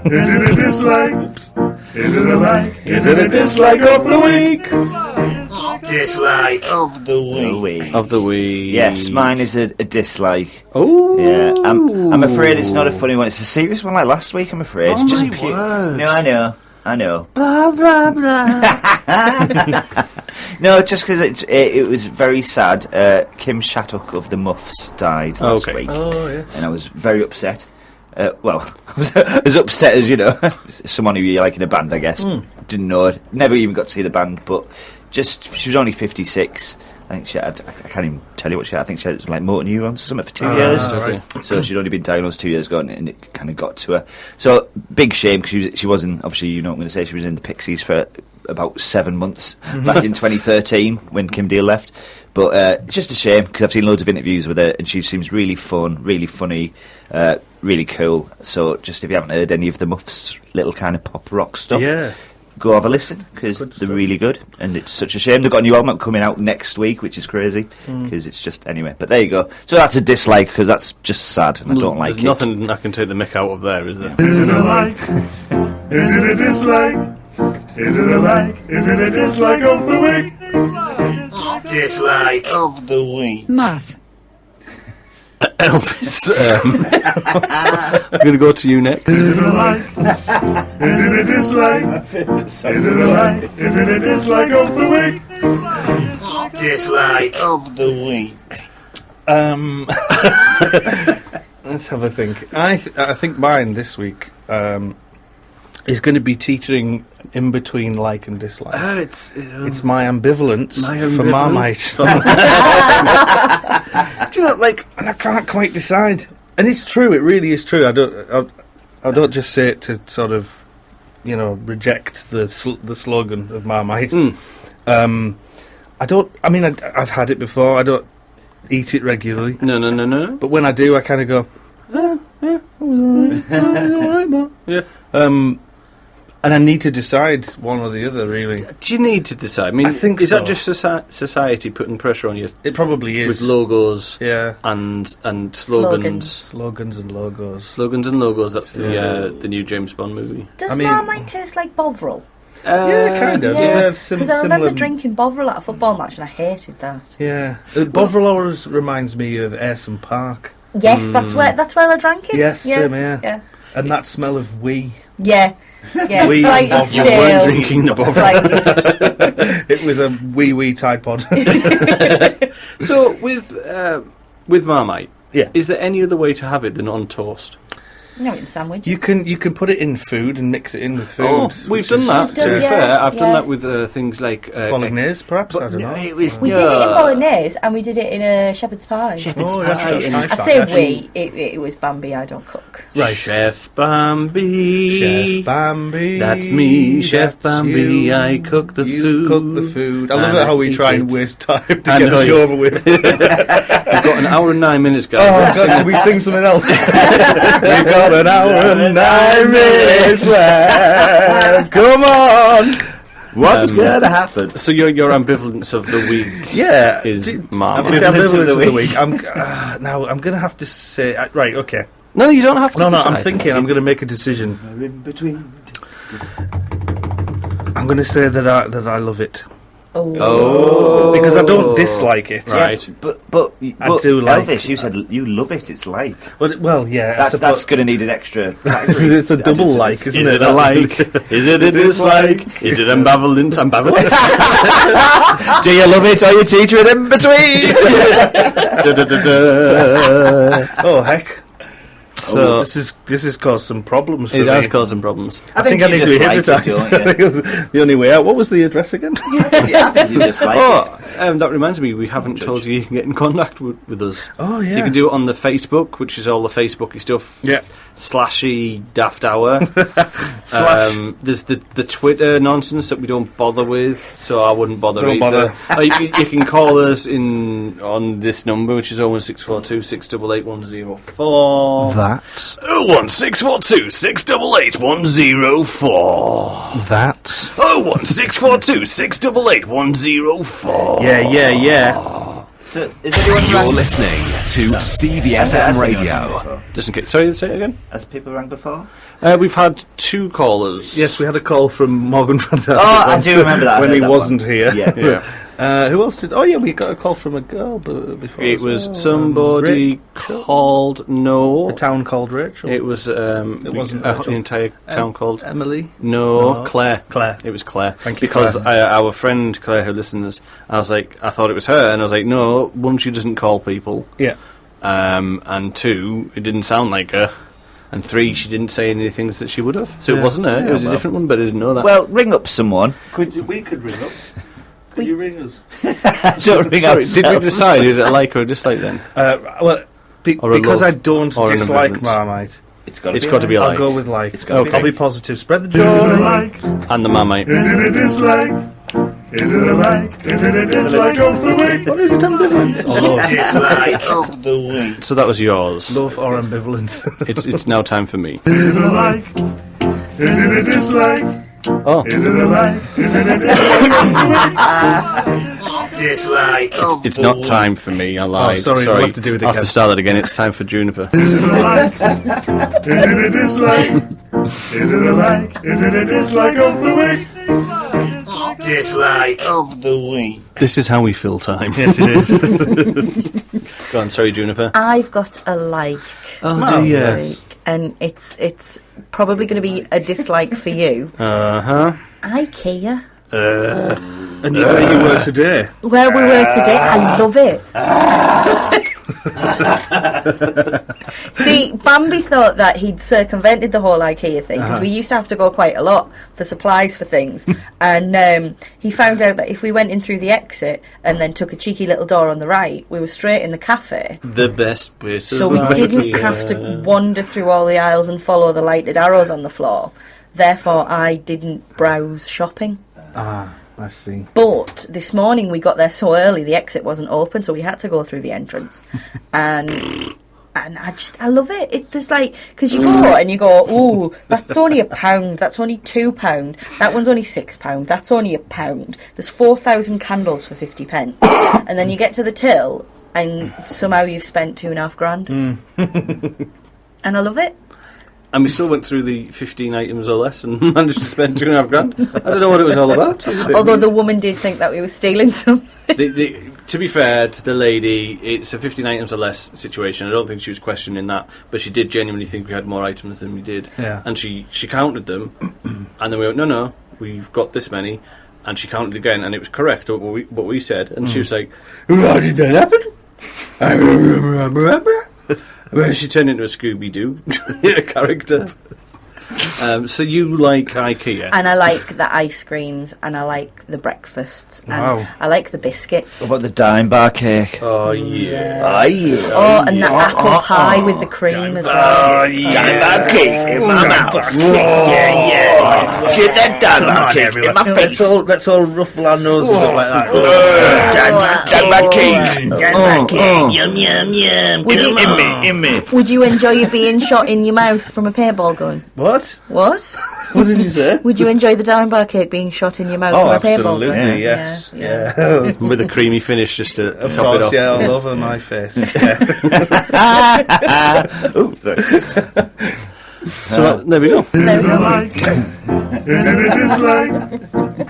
Is it a dislike? Is it a like? Is it a dislike of the week? Dislike of the week. Of the week. Yes, mine is a dislike. Oh. Yeah, I'm afraid it's not a funny one. It's a serious one like last week, I'm afraid. Oh, Just my word. No, I know. Blah blah blah. No, just because it was very sad. Kim Shattuck of the Muffs died last week. Oh, yeah. And I was very upset. Well, I was as upset as, someone who you like in a band, I guess. Didn't know it. Never even got to see the band, but she was only 56. I think she had, I can't even tell you what she had. I think she had like motor neurons or something for 2 years. Right. So she'd only been diagnosed 2 years ago, and it kind of got to her. So big shame, because she was in, obviously you know what I'm going to say, she was in the Pixies for about 7 months back in 2013 when Kim Deal left. But it's just a shame, because I've seen loads of interviews with her, and she seems really fun, really funny, really cool. So just if you haven't heard any of the Muffs' little kind of pop rock stuff, go have a listen, because they're really good. And it's such a shame. They've got a new album coming out next week, which is crazy, because it's just, anyway. But there you go. So that's a dislike, because that's just sad, and I don't like it. There's nothing I can take the mick out of there, is there? Is it a like? Is it a dislike? Is it a like? Is it a dislike of the week? Dislike of the week. Math. Elvis, I'm going to go to you next. Is it a like? Is it a dislike? Is it a like? Is it a dislike of the week? Dislike of the week. Let's have a think. I think mine this week is going to be teetering in between like and dislike. It's my ambivalence for Marmite. Do you know, like, and I can't quite decide. And it's true. It really is true. I don't just say it to sort of, reject the slogan of Marmite. I don't. I mean, I've had it before. I don't eat it regularly. No. But when I do, I kind of go, yeah. And I need to decide one or the other, really. Do you need to decide? I mean, I think is so. that just society putting pressure on you? It probably is. With logos, yeah, and slogans. Slogans and logos. Slogans and logos. That's the new James Bond movie. Does Marmite taste like Bovril? Yeah, kind of. Yeah, Because I remember drinking Bovril at a football match and I hated that. Yeah, Bovril always reminds me of Ayresome Park. Yes, that's where I drank it. Yes, same, yeah. And that smell of wee. Yeah, wee slightly stale. You weren't drinking the Bovril. It was a wee Tide Pod. So with Marmite, is there any other way to have it than on toast? No, in sandwiches. You can put it in food and mix it in with food. Oh, we've done that. To be fair, I've done that with things like bolognese, perhaps. I don't know. We did it in bolognese and we did it in a shepherd's pie. Shepherd's pie. I say we. It was Bambi. I don't cook. Right, Chef Bambi. Chef Bambi. That's me, Chef Bambi. I cook the food. You cook the food. I love it how we try and waste time to I get know the show over with. We've got an hour and 9 minutes, guys. Oh, God, should we sing something else? We've got an hour and 9 minutes left. Come on. What's going to happen? So your ambivalence of the week is Marmite. Ambivalence of the week. I'm going to have to say... right, okay. No, you don't have to No, decide. I'm thinking. I'm going to make a decision. In between. I'm going to say that I love it. Oh. Because I don't dislike it. Right. Yeah, but I do like Elvis, you said you love it. It's like. Well, yeah. That's going to need an extra. It's a double like, isn't it? Is it a like? Is it a dislike? Is it ambivalent? Do you love it or you teeter it in between? Oh, heck. So this has caused some problems for it me. has caused some problems. I think I need to be hypnotised. The only way out. What was the address again? I think you just like it. That reminds me, we haven't told you can get in contact with us. Oh, yeah. So you can do it on the Facebook, which is all the Facebooky stuff. Yeah. /y Daft Hour. There's the Twitter nonsense that we don't bother with, so I wouldn't bother Don't either. bother. You can call us on this number, which is 01642 688 104. That. 01642 688 104. That. 01642 688 104. Yeah. So, is anyone You're listening to CVFM Radio. Just in case. Sorry, say it again. Has people rang before? We've had 2 callers. Yes, we had a call from Morgan Fantastic. Oh, I do remember that. When he wasn't here. Yeah. Who else did? Oh, yeah, we got a call from a girl before. It was somebody called a town called Rachel. It was it wasn't an entire town called Emily. No, Claire. Claire. It was Claire. Thank you, because Claire. our friend Claire, who listens, I thought it was her, and I was like, no, one, she doesn't call people. Yeah. And 2, it didn't sound like her. And 3, she didn't say any things that she would have. So it wasn't her. It was a different one, but I didn't know that. Well, ring up someone. We could ring up. Could you ring us? Don't ring Sorry, up. did we decide is it a like or a dislike then? Because I don't or an dislike ambivalence? Marmite. It's got to be a like. I'll go with like. Okay. I'll be positive. Spread the Is it a joy. like? And the Marmite. Is it a dislike? Is it a like? Is it a dislike of the week? What is it, ambivalence? Or love? Dislike of the week. So that was yours. Love or ambivalence? It's now time for me. Is it a like? Is it a dislike? Oh. Is it a like? Is it a dislike of the week? Dislike. It's not time for me. I lied. sorry, we'll have to do it I'll have again. to start that again. It's time for Juniper. Is it a like? Is it a dislike? Is it a like? Is it a dislike of the week? Dislike of the week. This is how we fill time. Yes, it is. Go on, sorry, Juniper. I've got a like. Oh, do you? Like, and it's probably going to be a dislike for you. IKEA. And where you were today? Where we were today, I love it. See, Bambi thought that he'd circumvented the whole IKEA thing because we used to have to go quite a lot for supplies for things, and he found out that if we went in through the exit and then took a cheeky little door on the right, we were straight in the cafe. The best place. So we didn't have to wander through all the aisles and follow the lighted arrows on the floor. Therefore, I didn't browse shopping. I see. But this morning we got there so early, the exit wasn't open, so we had to go through the entrance. and I love it. There's like, because you go and you go, ooh, that's only £1, that's only £2, that one's only £6, that's only £1. There's 4,000 candles for 50p. And then you get to the till and somehow you've spent £2,500. And I love it. And we still went through the 15 items or less and managed to spend £2,500. I don't know what it was all about. Although the woman did think that we were stealing some. To be fair to the lady, it's a 15 items or less situation. I don't think she was questioning that, but she did genuinely think we had more items than we did. Yeah. And she counted them, and then we went, no, we've got this many. And she counted again, and it was correct what we said. And she was like, how did that happen? Well, she turned into a Scooby-Doo character. So you like IKEA? And I like the ice creams, and I like the breakfasts, and I like the biscuits. What about the dime bar cake? Oh, yeah. Oh, yeah. Oh, and the apple pie with the cream as well. Oh, yeah. Dime bar cake in my mouth. Yeah. Get that dime bar cake in my face. Let's all ruffle our noses up like that. Dime bar cake. Dime bar cake. Yum, yum, yum. In me. Would you enjoy being shot in your mouth from a paintball gun? What? What? What did you say? Would you enjoy the dime bar cake being shot in your mouth from a paintball gun? Absolutely, yes. Yeah. With a creamy finish just to Of top course, it off. yeah, all over my face. Ooh, sorry. So there we go. Is it a like? Is it a dislike?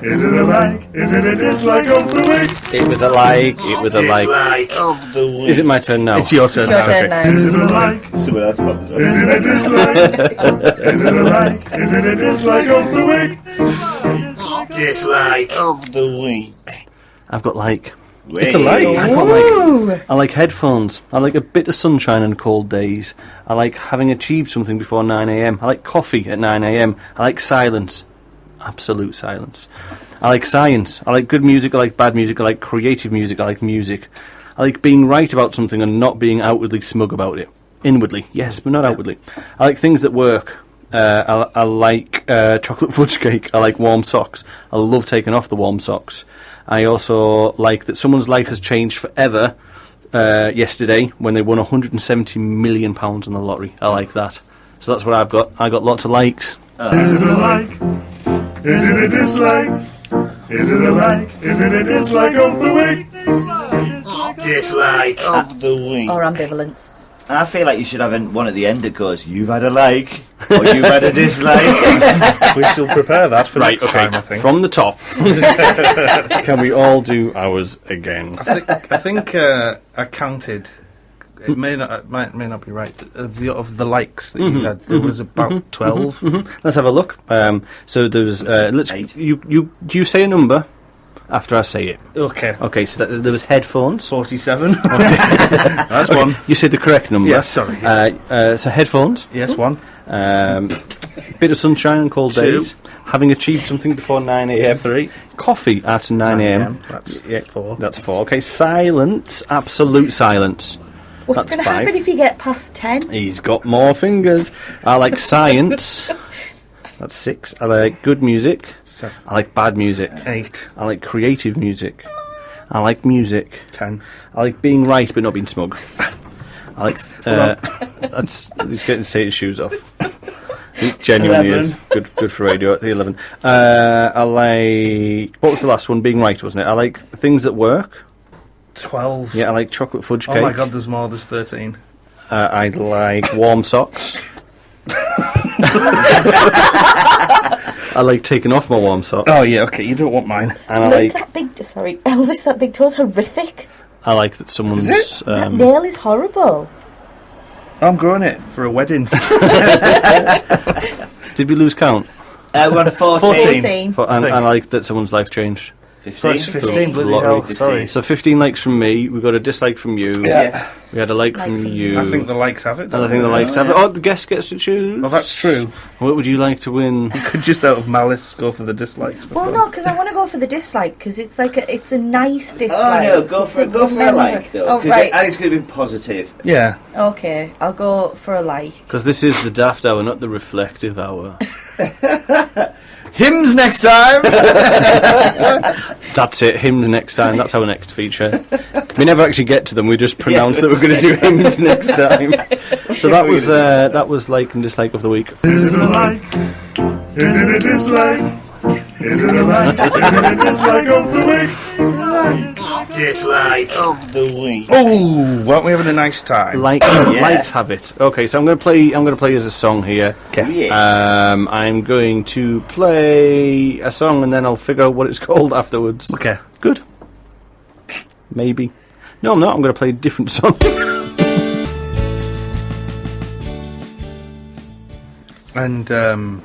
Is it a like? Is it a dislike of the week? It was a like. It was a like. Dislike of the week. Is it my turn now? It's your turn It's your turn now. Is it a like? Someone else probably as well. Is it a dislike? Is it a like? Is it a dislike of the week? Dislike of the week. I've got like. It's a like. I like headphones. I like a bit of sunshine on cold days. I like having achieved something before 9 a.m. I like coffee at 9 a.m. I like silence. Absolute silence. I like science. I like good music. I like bad music. I like creative music. I like music. I like being right about something and not being outwardly smug about it. Inwardly, yes, but not outwardly. I like things that work. I like chocolate fudge cake. I like warm socks. I love taking off the warm socks. I also like that someone's life has changed forever yesterday when they won £170 million on the lottery. I like that. So that's what I've got. I got lots of likes. Is it a like? Is it a dislike? Is it a like? Is it a dislike of the week? Dislike of the week. Or ambivalence. I feel like you should have one at the end that goes, you've had a like, or you've had a dislike. We shall prepare that for next time, I think. From the top. Can we all do ours again? I think I counted. It may not be right. Of the likes that you had, there was about 12. Let's have a look. So there's let's you say a number after I say it. Okay. Okay. So there was headphones. 47. Okay. That's okay. one. You said the correct number. Yes. Sorry. So headphones. Yes. One. Bit of sunshine on cold 2. days. Having achieved something before 9 a.m. 3. Coffee at 9 a.m. That's 4. That's 4. Okay. Silence. Absolute silence. What's going to happen if you get past 10? He's got more fingers. I like science. That's 6. I like good music. 7. I like bad music. 8. I like creative music. I like music. 10. I like being right but not being smug. I like... he's getting to take his shoes off. He genuinely 11. is. Good for radio at the 11. I like... What was the last one? Being right, wasn't it? I like things that work. 12. Yeah, I like chocolate fudge cake. Oh my god, there's more. There's 13. I like warm socks. I like taking off my warm socks. Oh yeah, okay, you don't want mine. And I Look, like... that big... Sorry, Elvis, that big toe's horrific. I like that someone's... Is it? That nail is horrible. I'm growing it for a wedding. Did we lose count? We're on 14. 14. And I like that someone's life changed. 15. 15, bloody Lottery. hell, sorry. So 15 likes from me. We got a dislike from you. Yeah. We had a like from you. I think the likes have it. And I think the likes have it. Oh, the guest gets to choose. Well, that's true. What would you like to win? You could just out of malice go for the dislikes. Well, no, because I want to go for the dislike, because it's like it's a nice Oh dislike. no, go for a like though. Oh, 'cause right. I think it's going to be positive. Yeah. Okay, I'll go for a like. Because this is the Daft Hour, not the Reflective Hour. Hymns next time. That's it. Hymns next time. That's our next feature. We never actually get to them. We just pronounce that we're going to do hymns next time. So that was like and dislike of the week. Is it a like? Is it a dislike? Is it a like? Is it a dislike of the week? Dislike of the week. Oh, weren't we having a nice time? Likes have it. Okay, so I'm going to play as a song here. Okay. I'm going to play a song and then I'll figure out what it's called afterwards. Okay. Good. Maybe. No, I'm not. I'm going to play a different song. And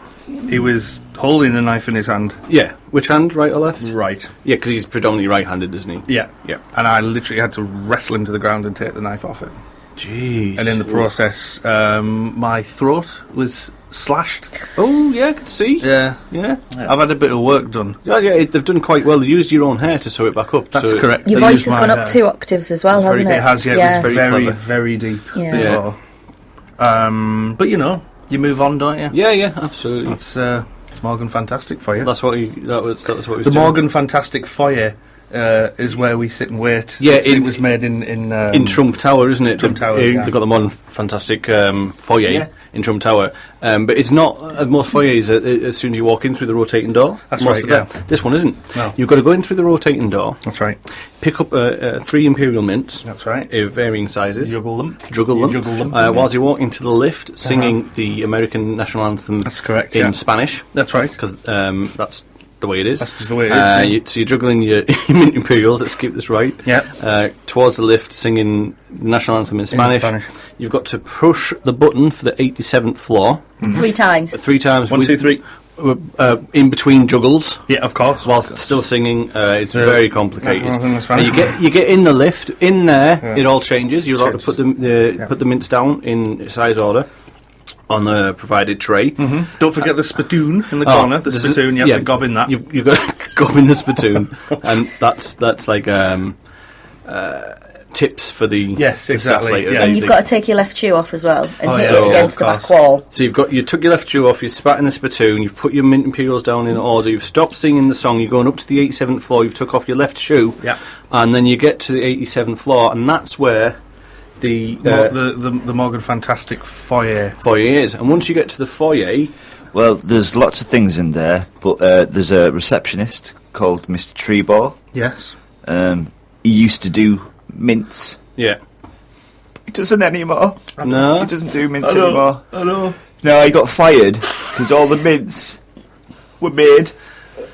he was holding a knife in his hand. Yeah. Which hand, right or left? Right. Yeah, because he's predominantly right-handed, isn't he? Yeah. Yeah. And I literally had to wrestle him to the ground and take the knife off him. Jeez. And in the process, my throat was slashed. Oh, yeah, I can see. Yeah. I've had a bit of work done. Yeah, they've done quite well. They used your own hair to sew it back up. That's correct. Your voice has gone up 2 octaves as well, hasn't it? It has, yeah. It was very, clever. very deep. Yeah. Before. But you know, you move on, don't you? Yeah, absolutely. It's Morgan Fantastic for you. That was what he was the doing. Morgan Fantastic foyer is where we sit and wait. Yeah, it was made in Trump Tower, isn't it? Trump Tower. They've got the Modern Fantastic foyer in Trump Tower, but it's not most foyers. As soon as you walk in through the rotating door, that's right. Yeah. This one isn't. No. You've got to go in through the rotating door. That's right. Pick up 3 imperial mints. That's right. Varying sizes. Juggle them. Whilst you walk into the lift, singing the American national anthem. That's correct. In Spanish. That's right. Because that's the way it is. That's just the way it is. So you're juggling your mint imperials. Let's keep this right. Yeah. Towards the lift, singing the national anthem in Spanish. You've got to push the button for the 87th floor. 3 times. 3 times. 1, 2, 3. in between juggles. Yeah, of course. Whilst still singing. It's very complicated. And you get in the lift. In there, it all changes. You're allowed to put the mints down in size order on the provided tray. Don't forget the spittoon in the corner. The spittoon, you have to gob in that. You've got to gob in the spittoon. And that's like tips for the yes, exactly. staff later. Yeah. And you've got to take your left shoe off as well and hit So- it against the back wall. So you took your left shoe off, you spat in the spittoon, you've put your mint imperials down in order, you've stopped singing the song, you're going up to the 87th floor, you've took off your left shoe, and then you get to the 87th floor, and that's where the Morgan Fantastic foyer is. And once you get to the foyer, well, there's lots of things in there, but there's a receptionist called Mr. Treeball. Yes. He used to do mints. Yeah. He doesn't anymore. No. He doesn't do mints anymore. I know. No, he got fired because all the mints were made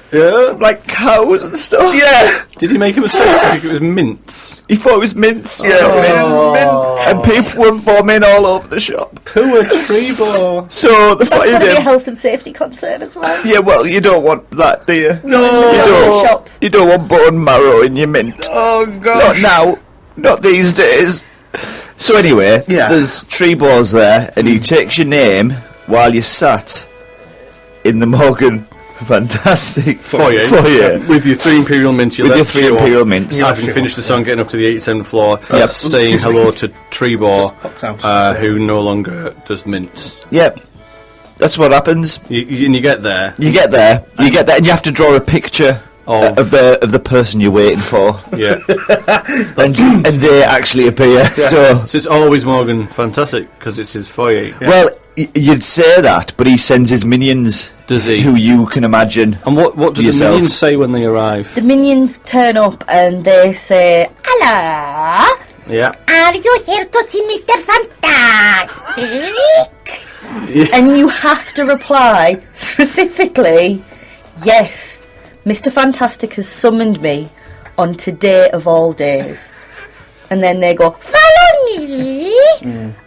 from, like, cows and stuff. Yeah. Did he make a mistake? I think it was mints. He thought it was mints. Yeah, mints. And people were vomiting all over the shop. Poor Treeball. So the That's fired got to be a him. health and safety concern as well. Yeah, well, you don't want that, do you? No. You don't want bone marrow in your mint. Oh, gosh. Not now. Not these days. So anyway, there's Treeball's there, and he takes your name while you're sat in the Morgan Fantastic foyer. With your 3 imperial mints, With your 3 imperial mints. Having finished the song, getting up to the 87th floor, Yep. saying hello to Treeball, who no longer does mints. Yep. That's what happens. And you get there. You get there, and you have to draw a picture of the person you're waiting for. Yeah. and they actually appear. So it's always Morgan Fantastic, because it's his foyer. Well, you'd say that, but he sends his minions. Does he? Who you can imagine. And what do the minions say when they arrive? The minions turn up and they say, "Hello, Yeah. are you here to see Mr. Fantastic?" And you have to reply specifically, "Yes, Mr. Fantastic has summoned me on today of all days." And then they go, "Follow me!"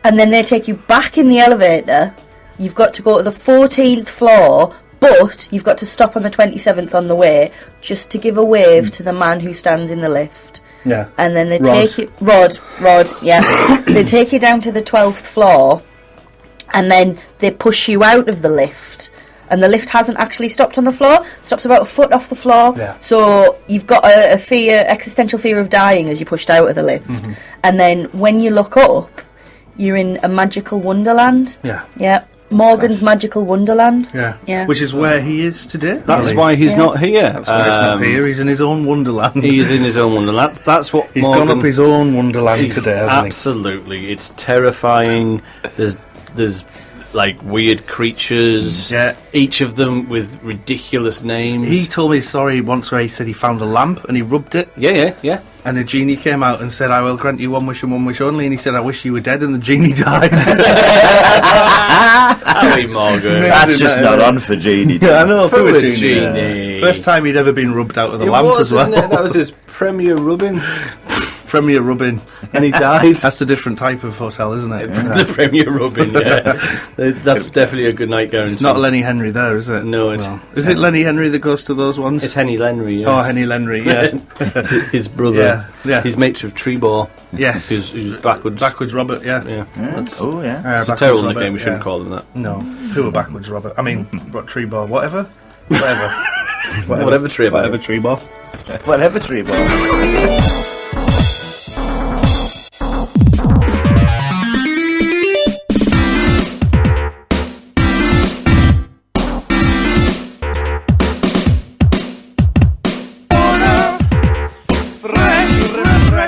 And then they take you back in the elevator. You've got to go to the 14th floor, but you've got to stop on the 27th on the way just to give a wave to the man who stands in the lift. Yeah. And then they Rod. take you... Rod, yeah. They take you down to the 12th floor, and then they push you out of the lift. And the lift hasn't actually stopped on the floor. Stops about a foot off the floor. Yeah. So you've got a existential fear of dying as you're pushed out of the lift. And then when you look up, you're in a magical wonderland. Yeah. Yeah. Morgan's Magical Wonderland. Yeah. Which is where he is today. That's why he's not here. That's why he's not here. He's in his own wonderland. He's in his own wonderland. That's what He's Morgan, gone up his own wonderland today, hasn't Absolutely. It's terrifying. There's like weird creatures. Yeah. Each of them with ridiculous names. he? He told me a story once where he said he found a lamp and he rubbed it. Yeah. And a genie came out and said, "I will grant you one wish and one wish only." And he said, "I wish you were dead," and the genie died. Howie Morgan. That's just not on for Genie. Yeah, I know. Poor Poor Genie. First time he'd ever been rubbed out of the It lamp was, as well. isn't it? That was his premier rubbing. Premier rubbing. And he died. That's a different type of hotel, isn't it? The premier rubbing, yeah. That's definitely a good night guarantee. It's not Lenny Henry there, is it? No, it's... Is it Lenny Henry that goes to those ones? It's Henny Lenry, yes. Oh, Henny Lenry, yeah. His brother. Yeah. He's mates with Treeball. Yes. Who's backwards. Backwards Robert, yeah. That's, Oh, yeah. it's a Backwards terrible Robert, nickname. We shouldn't yeah. call him that. No. Who were Backwards Robert? I mean, what, Tree Ball? Whatever. Whatever Tree Ball. Whatever Tree Ball. Whatever Treeball.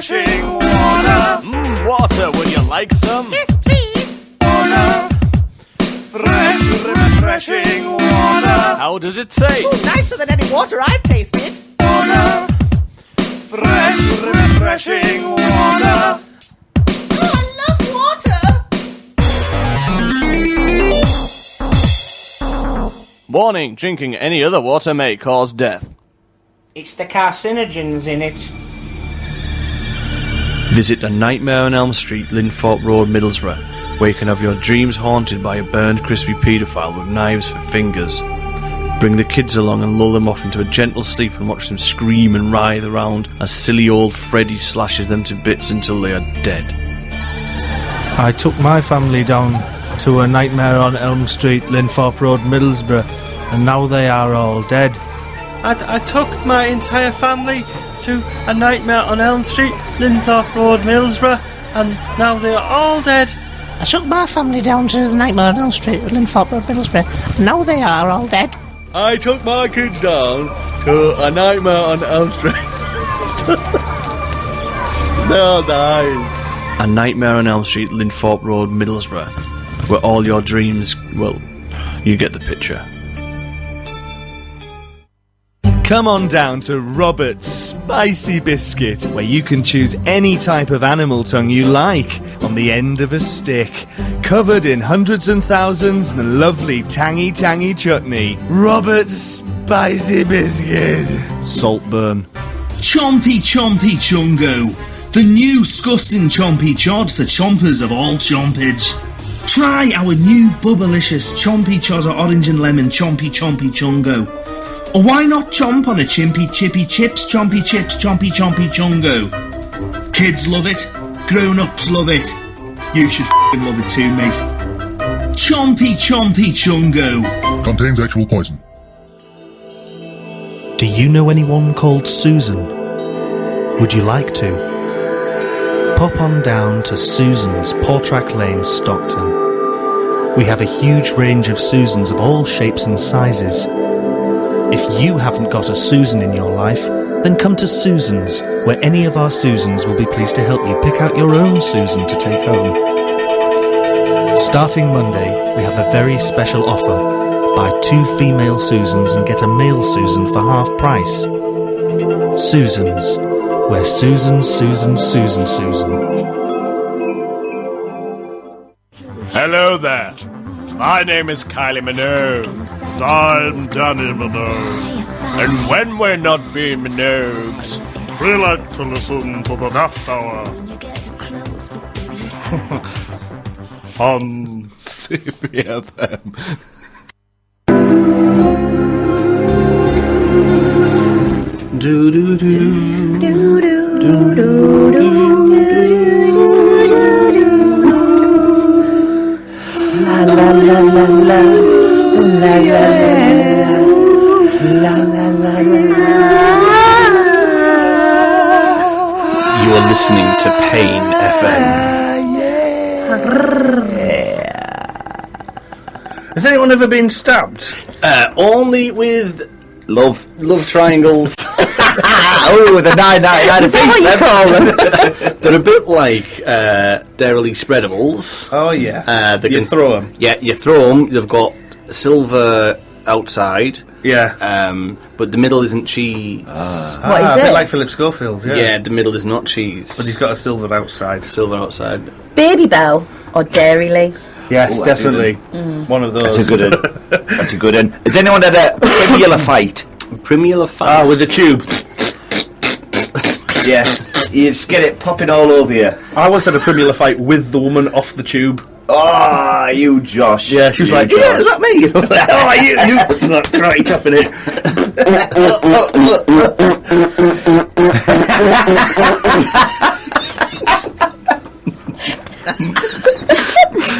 Refreshing water. Water, would you like some? Yes, please. Water. Fresh, refreshing water. How does it taste? Oh, nicer than any water I've tasted. Water. Fresh, refreshing water. Oh, I love water. Warning, drinking any other water may cause death. It's the carcinogens in it. Visit A Nightmare on Elm Street, Linfort Road, Middlesbrough, where you can have your dreams haunted by a burned, crispy paedophile with knives for fingers. Bring the kids along and lull them off into a gentle sleep and watch them scream and writhe around as silly old Freddy slashes them to bits until they are dead. I took my family down to A Nightmare on Elm Street, Linthorpe Road, Middlesbrough, and now they are all dead. I took my entire family to A Nightmare on Elm Street, Linthorpe Road, Middlesbrough, and now they are all dead. I took my family down to the Nightmare on Elm Street, Linthorpe Road, Middlesbrough, and now they are all dead. I took my kids down to A Nightmare on Elm Street. They all died. A Nightmare on Elm Street, Linthorpe Road, Middlesbrough, where all your dreams, well, you get the picture. Come on down to Robert's Spicy Biscuit, where you can choose any type of animal tongue you like on the end of a stick, covered in hundreds and thousands and lovely tangy chutney. Robert's Spicy Biscuit. Saltburn. Chompy Chompy Chungo, the new scussing chompy chod for chompers of all chompage. Try our new bubblicious chompy chozza orange and lemon chompy chungo. Or why not chomp on a chimpy chippy chips chompy chungo? Kids love it, grown-ups love it. You should f***ing love it too, mate. Chompy chungo. Contains actual poison. Do you know anyone called Susan? Would you like to? Pop on down to Susan's, Portrack Lane, Stockton. We have a huge range of Susans of all shapes and sizes. If you haven't got a Susan in your life, then come to Susan's, where any of our Susans will be pleased to help you pick out your own Susan to take home. Starting Monday, we have a very special offer. Buy 2 female Susans and get a male Susan for half price. Susan's, where Susan. Hello there. My name is Kylie Minogue. I'm Danny Minogue. And when we're not being Minogues, We like to listen to the Daft Hour. On CVFM. Do do do do do do do do. La la la la la la la la la la. You are listening to Pain FM. Has anyone ever been stabbed? Only with love triangles. Oh, the 999 Is that what you call them? They're a bit like Dairy Spreadables. Oh yeah. You throw them. Yeah, you throw them. They've got silver outside. Yeah. But the middle isn't cheese. What is a it? bit like Philip Schofield. Yeah. Yeah, the middle is not cheese. But he's got a silver outside. Silver outside. Baby Bell or Dairyly? Yes, Ooh, that's definitely. One of those. That's a good one. That's a good one. Has anyone had a Primula fight? Primula fight? Ah, with the tube. Yeah. You just get it popping all over you. I once had a Primula fight with the woman off the tube. Oh, you Josh. Yeah, she was like, yeah, is that me? Oh, you karate chopping it.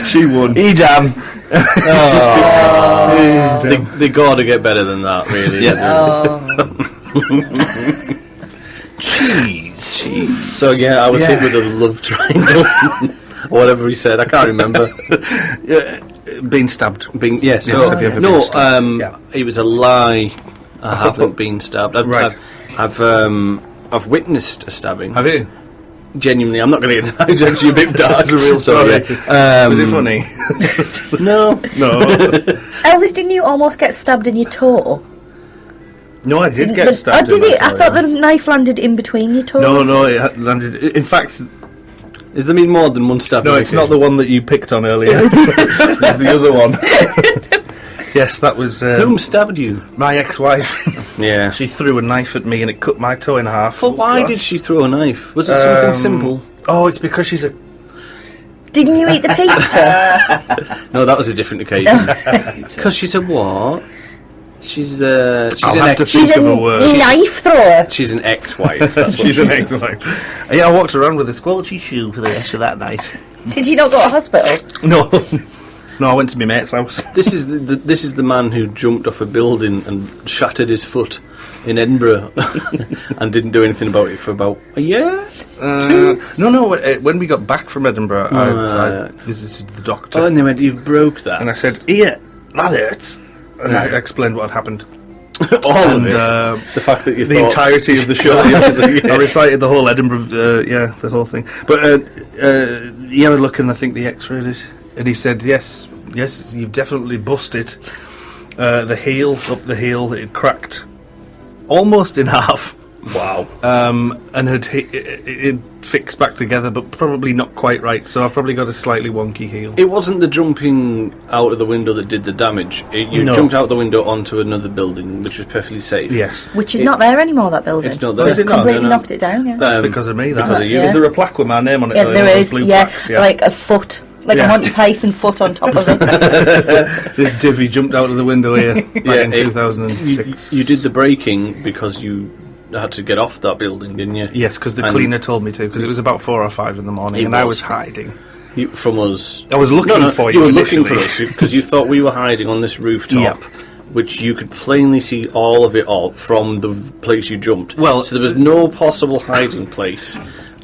She won. Edam. They gotta get better than that, really. Cheese. So yeah, I was hit with a love triangle. Or whatever he said, I can't remember. Being stabbed. Yes. It was a lie. I haven't been stabbed. I've witnessed a stabbing. Have you? Genuinely, I'm not going to get. It's actually a bit dark. That's a real story. Was it funny? No. Elvis, didn't you almost get stabbed in your toe? No, I did get stabbed. Oh, did it? I thought the knife landed in between your toes. No, it landed. In fact, does there mean more than one stab? No, it's not the one that you picked on earlier. It's the other one. Yes, that was. Whom stabbed you? My ex-wife. Yeah. She threw a knife at me and it cut my toe in half. But why did she throw a knife? Was it something simple? Oh, it's because she's a. Didn't you eat the pizza? No, that was a different occasion. Because she's a what? She's I'll an have to ex. think of a word. Knife thrower. She's an ex-wife. That's what She's she an is. ex-wife. Yeah, I walked around with a squelchy shoe for the rest of that night. Did you not go to hospital? No, I went to my mate's house. This is the man who jumped off a building and shattered his foot in Edinburgh and didn't do anything about it for about a year. No. When we got back from Edinburgh, I visited the doctor. Oh, and they went, "You've broke that," and I said, "Here, that hurts." And I explained what had happened. All of it. The fact that you the thought entirety of the show. I recited the whole Edinburgh, the whole thing. But he had a look, and I think they x-rayed it, and he said, "Yes, you've definitely busted the heel up the heel. It had cracked almost in half." Wow. And it fixed back together, but probably not quite right. So I've probably got a slightly wonky heel. It wasn't the jumping out of the window that did the damage. You jumped out the window onto another building, which was perfectly safe. Yes. Which is not there anymore, that building. It's not there. Is it not? Completely knocked it down, yeah. That's because of me, that. Because of you. Is there a plaque with my name on it? Yeah, though, there those is, blue yeah, plaques? like a foot. Like a Monty Python foot on top of it. This divvy jumped out of the window here back in 2006. You did the braking because you had to get off that building, didn't you? Yes, because the cleaner told me to, because it was about 4 or 5 in the morning, and I was hiding. From us? I was looking for you. You were looking for us because you thought we were hiding on this rooftop, which you could plainly see all of it from the place you jumped. Well, so there was no possible hiding place.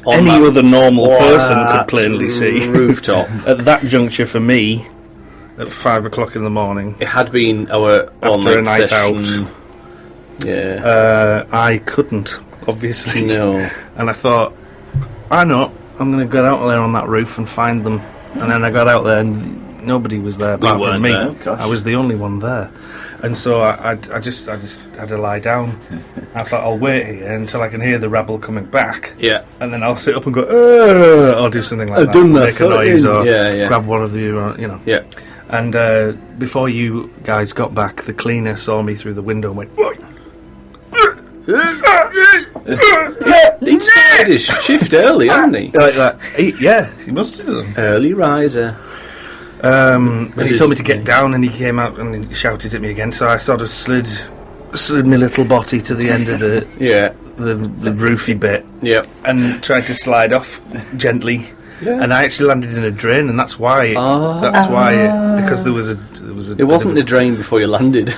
Any other normal person could plainly see. Rooftop. At that juncture for me, at 5 o'clock in the morning. It had been our after a night session. out. Yeah. I couldn't, obviously. No. And I thought, I know, I'm going to get out there on that roof and find them. And then I got out there and nobody was there apart from me. I was the only one there. And so I just had to lie down. I thought, I'll wait here until I can hear the rabble coming back. Yeah. And then I'll sit up and go, or do something like I've that. done that. Make a noise or Yeah. grab one of you, Yeah. And before you guys got back, the cleaner saw me through the window and went, "What?" He started his shift early, hadn't he? Like that. He must have done. Early riser. But he told me to get down, and he came out and he shouted at me again. So I sort of slid my little botty to the end of the the roofy bit, and tried to slide off gently. Yeah. And I actually landed in a drain, and that's why. Because there was a. It wasn't a drain before you landed.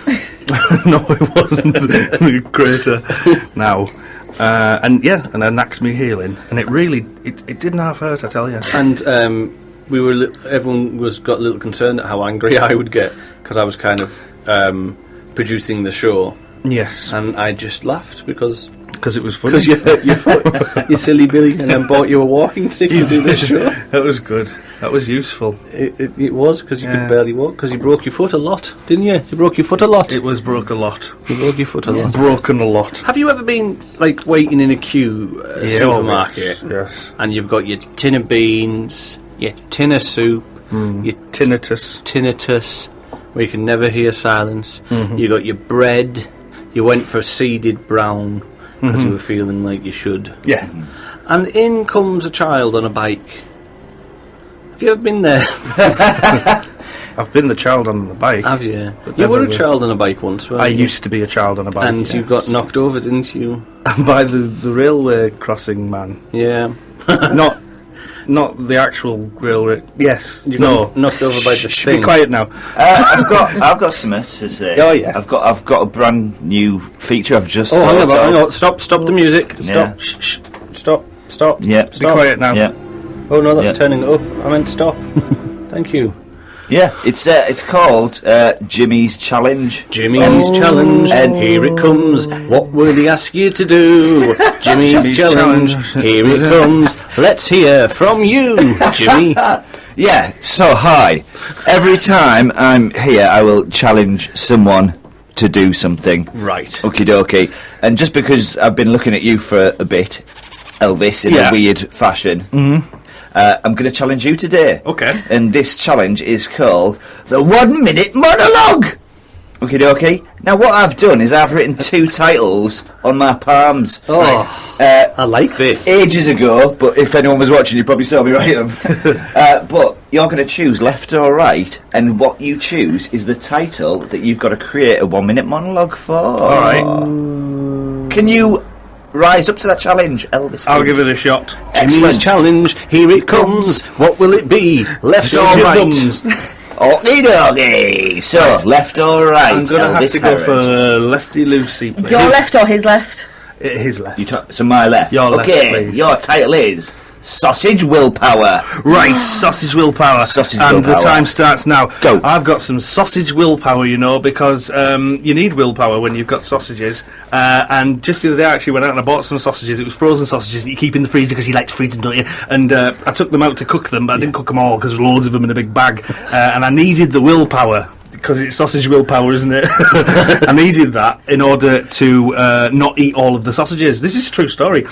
No, it wasn't. A crater. Now, and I knocked me heel in, and it really it didn't half hurt, I tell you. And everyone got a little concerned at how angry I would get because I was kind of producing the show. Yes, and I just laughed because it was funny. Because you silly Billy, and then bought you a walking stick to do this show. That was good. That was useful. It was, because you could barely walk, because you broke your foot a lot, didn't you? You broke your foot a lot. It was broke a lot. You broke your foot a lot. Broken a lot. Have you ever been, like, waiting in a queue at a supermarket? Yes. And you've got your tin of beans, your tin of soup, your tinnitus, where you can never hear silence. Mm-hmm. You got your bread. You went for seeded brown because you were feeling like you should. Yeah. And in comes a child on a bike. Have you ever been there? I've been the child on the bike. Have you? You were a child on a bike once, weren't you? I used to be a child on a bike. And you got knocked over, didn't you? By the railway crossing man. Yeah. Not the actual railway. Yes. You got knocked over by the thing. Be quiet now. I've got something to say. Oh yeah. I've got a brand new feature. I've just. Oh, hang on. Stop the music. Stop. Yeah. Shh. Stop. Yeah. Be quiet now. Yeah. Oh no, that's turning it up. I meant stop. Thank you. Yeah, it's called Jimmy's Challenge. Jimmy's Challenge, and here it comes. What will he ask you to do? Jimmy's Challenge, here it comes. Let's hear from you, Jimmy. Yeah, so hi. Every time I'm here, I will challenge someone to do something. Right. Okie dokie. And just because I've been looking at you for a bit, Elvis, in a weird fashion... Mm-hmm. I'm going to challenge you today. Okay. And this challenge is called the 1 minute monologue. Okay. Now what I've done is I've written 2 titles on my palms. I like this. Ages ago, but if anyone was watching, you probably saw me write them. But you're going to choose left or right, and what you choose is the title that you've got to create a 1-minute monologue for. All right. Can you rise up to that challenge, Elvis? I'll give it a shot. Jimmy's challenge, here it comes. What will it be? Left or right? Okie dokie. So, left or right? I'm going to have to go for lefty loosey. Your left or his left? His left. So my left. Your left, okay, please. Your title is Sausage Willpower. Right, sausage willpower. And the time starts now. Go. I've got some sausage willpower, because you need willpower when you've got sausages. And just the other day, I actually went out and I bought some sausages. It was frozen sausages that you keep in the freezer because you like to freeze them, don't you? And I took them out to cook them, but I didn't cook them all because there was loads of them in a big bag. And I needed the willpower. Because it's sausage willpower, isn't it? I needed that in order to not eat all of the sausages. This is a true story.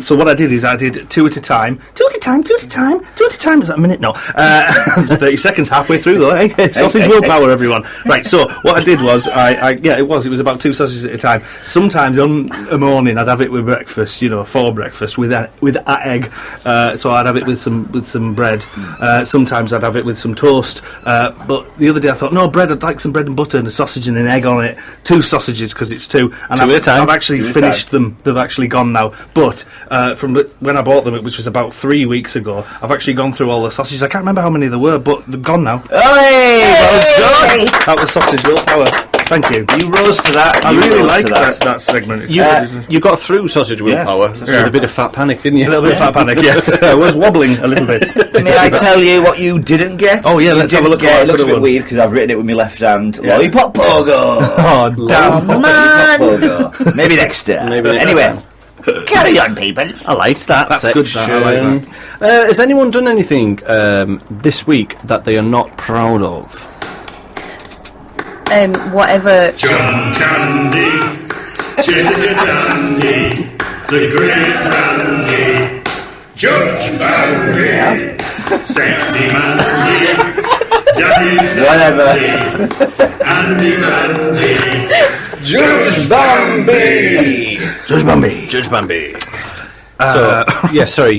So what I did is I did 2 at a time. 2 at a time. Is that a minute? No. It's 30 seconds, halfway through though. Eh? Sausage willpower, everyone. Right, so what I did was, it was about 2 sausages at a time. Sometimes on a morning I'd have it with breakfast, for breakfast, with egg. So I'd have it with some bread. Sometimes I'd have it with some toast. But the other day I thought, no, bread, I'd like some bread and butter and a sausage and an egg on it. 2 sausages because it's 2. And I've actually finished them. They've actually gone now. But from when I bought them, which was about 3 weeks ago, I've actually gone through all the sausages. I can't remember how many there were, but they're gone now. Hey! Well done! That was sausage willpower. Thank you. You rose to that. I really like that segment. It's You got through sausage willpower with a bit of fat panic, didn't you? A little bit of fat panic, yeah. I was wobbling a little bit. May I tell you what you didn't get? Oh yeah, let's have a look. It looks a bit weird because I've written it with my left hand. Yeah. Lollipop Pogo. Oh damn! Man. Pogo. Maybe next time. Anyway, carry on, people. I liked that. That's section. good. I like that. Has anyone done anything this week that they are not proud of? Whatever. John Candy, Jessica Dandy, the great Randy, Judge Barry, Sexy Mandy, Daddy Sandy, Andy Randy, Judge Bambi. Judge Bambi. Sorry,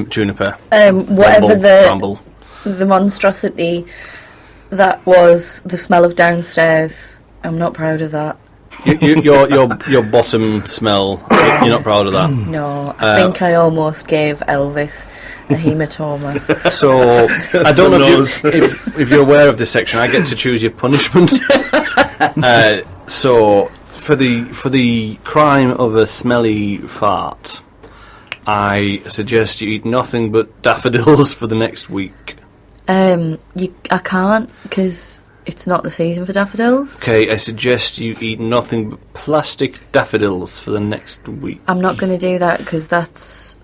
Juniper. Whatever Bramble. the monstrosity that was the smell of downstairs. I'm not proud of that. Your bottom smell. You're not proud of that. No, I think I almost gave Elvis a hematoma. So I don't know if you're aware of this section. I get to choose your punishment. So for the crime of a smelly fart, I suggest you eat nothing but daffodils for the next week. I can't because it's not the season for daffodils. Okay, I suggest you eat nothing but plastic daffodils for the next week. I'm not going to do that because that's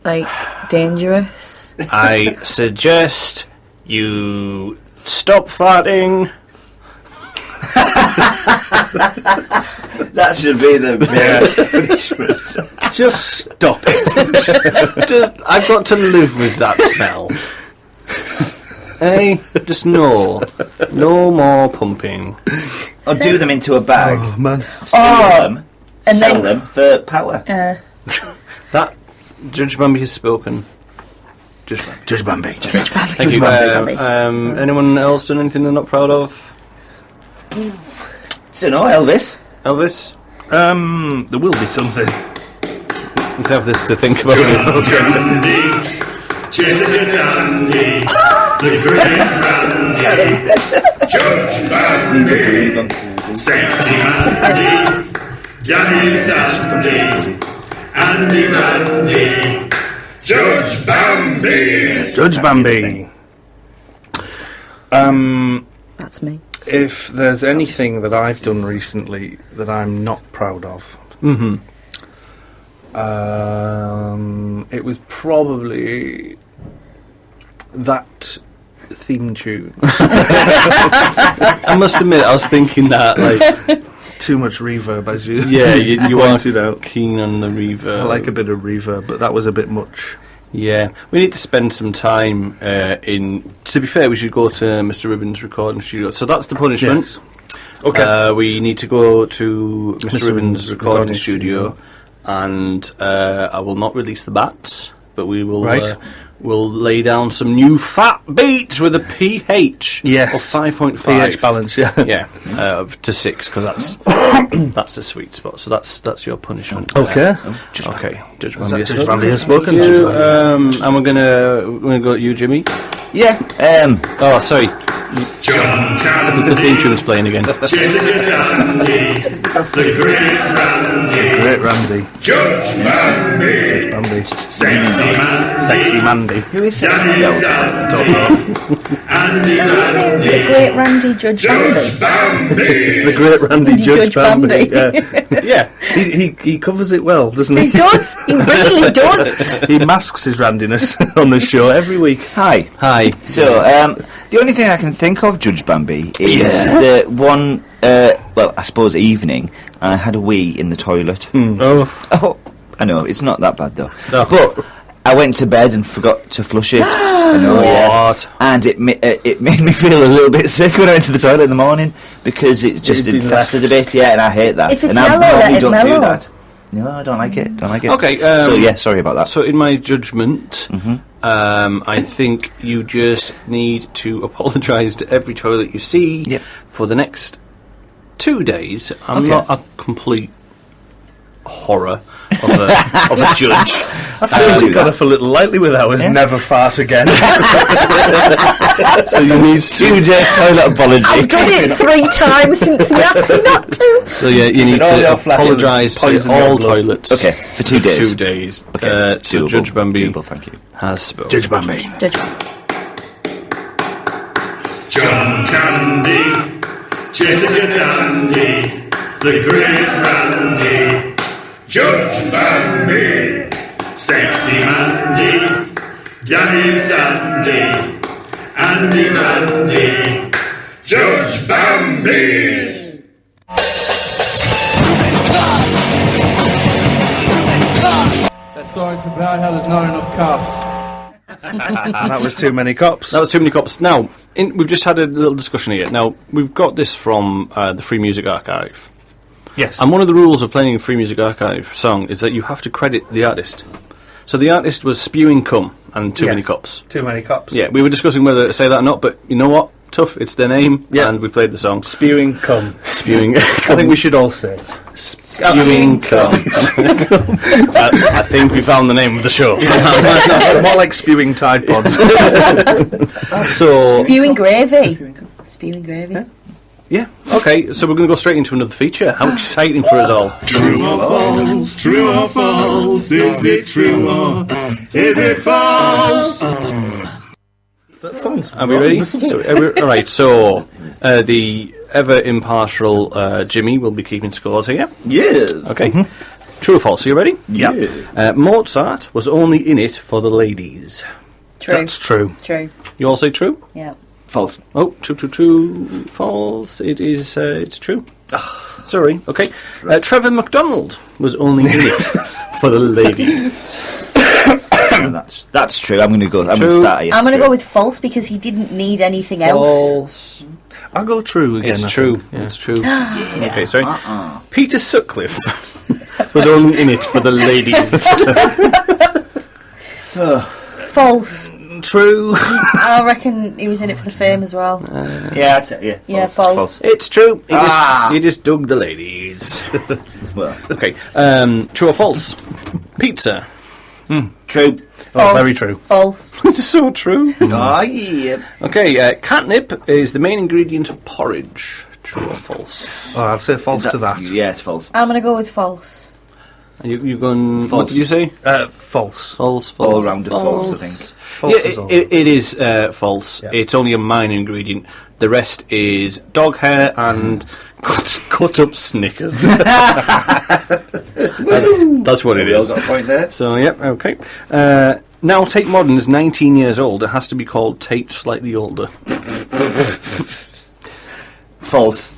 dangerous. I suggest you stop farting. That should be the punishment. Just stop it. I've got to live with that smell. Hey, just no more pumping. Or do them into a bag. Oh man. Seal them for power. That Judge Bambi has spoken. Judge Bambi. Thank you. Anyone else done anything they're not proud of? Don't know, Elvis. There will be something. Let's have this to think about. Dandy, Jessica Dandy, the great Randy, Judge Bambi, Sexy Mandy, Daddy Sandy, Andy Randy, Judge Bambi. Judge Bambi. That's me. If there's anything that I've done recently that I'm not proud of, it was probably that theme tune. I must admit, I was thinking that, too much reverb, as you you are pointed out. Keen on the reverb. I like a bit of reverb, but that was a bit much. Yeah, we need to spend some time in. To be fair, we should go to Mr. Ribbon's recording studio. So that's the punishment. Yes. Okay. We need to go to Mr. Ribbon's recording studio, and I will not release the bats, but we will we'll lay down some new fat beats with a pH of 5.5. pH balance, to 6, because that's the sweet spot. So that's your punishment. Okay. Okay. Judge Judge Bambi has spoken. And we're gonna go at you, Jimmy. Yeah. Oh, sorry. The theme tune's playing again. Jessica Dandy, the Great Randy, Judge Bambi, Sexy Mandy, Who is Danny Andy The Great Randy Judge Bambi. The Great Randy Judge Bambi. Bambi. Yeah. He covers it well, doesn't he? He does. He really does. He masks his randiness on the show every week. Hi. So, the only thing I can think of, Judge Bambi, is the one, I suppose evening, and I had a wee in the toilet. Oh, I know, it's not that bad though. No. But I went to bed and forgot to flush it. I know, What? And it made me feel a little bit sick when I went to the toilet in the morning, because it just infested a bit, and I hate that. If it's and yellow, I let normally it don't mellow. do that. No, I don't like it. Okay. So, sorry about that. So, in my judgment, I think you just need to apologise to every toilet you see for the next 2 days. I'm not a complete horror of a judge. I feel you got off a little lightly with ours. Never fart again. So you need 2 days toilet apology. I've done it 3 times since you asked me not to. So you need to apologise to all toilets. Okay, for 2 days. 2 days. Okay, so Judge Bambi thank you. has spoken. Judge Bambi. John Candy, Jessica Dandy, the Great Randy, Judge Bambi, Sexy Mandy, Danny Sandy, Andy Mandy, Judge Bambi. That song's about how there's not enough cops. That was too many cops. That was too many cops. Now, we've just had a little discussion here. Now, we've got this from the Free Music Archive. Yes. And one of the rules of playing a Free Music Archive song is that you have to credit the artist. So the artist was Spewing Cum and Too Many Cops. Too many cops. Yeah, we were discussing whether to say that or not, but you know what? Tough, it's their name, and we played the song. Spewing Cum. Spewing I think we should all say it. Spewing Cum. I think we found the name of the show. More like Spewing Tide Pods. So Spewing gravy. Spewing gravy. Yeah, okay, so we're going to go straight into another feature. How exciting for us all. True or false, true or false, is it true or is it false? That sounds Are we ready? Alright, so the ever impartial Jimmy will be keeping scores here. Yes. Okay. True or false, are you ready? Yeah. Mozart was only in it for the ladies. True. That's true. True. You all say true? Yeah. False. Oh, true, false. It is, it's true. Sorry, okay. Trevor McDonald was only in it for the ladies. That's true. I'm going to start here. I'm going to go with false because he didn't need anything else. False. I'll go true again. It's true. It's true. Okay, sorry. Peter Sutcliffe was only in it for the ladies. False. True. I reckon he was in it for the fame as well. Yeah, false. It's true. He just dug the ladies. Well, okay. True or false? Pizza. True. False. Oh, very true. False. It's so true. Oh, yeah. Okay, catnip is the main ingredient of porridge. True or false? Oh, I'll say false to that. Yeah, it's false. I'm going to go with false. You've gone... False. What did you say? False. False. All round of false, I think. False is all. It is false. Yeah. It's only a minor ingredient. The rest is dog hair and cut up Snickers. That's what it is. Got a point there. So, yeah, okay. Now Tate Modern is 19 years old. It has to be called Tate Slightly Older. False.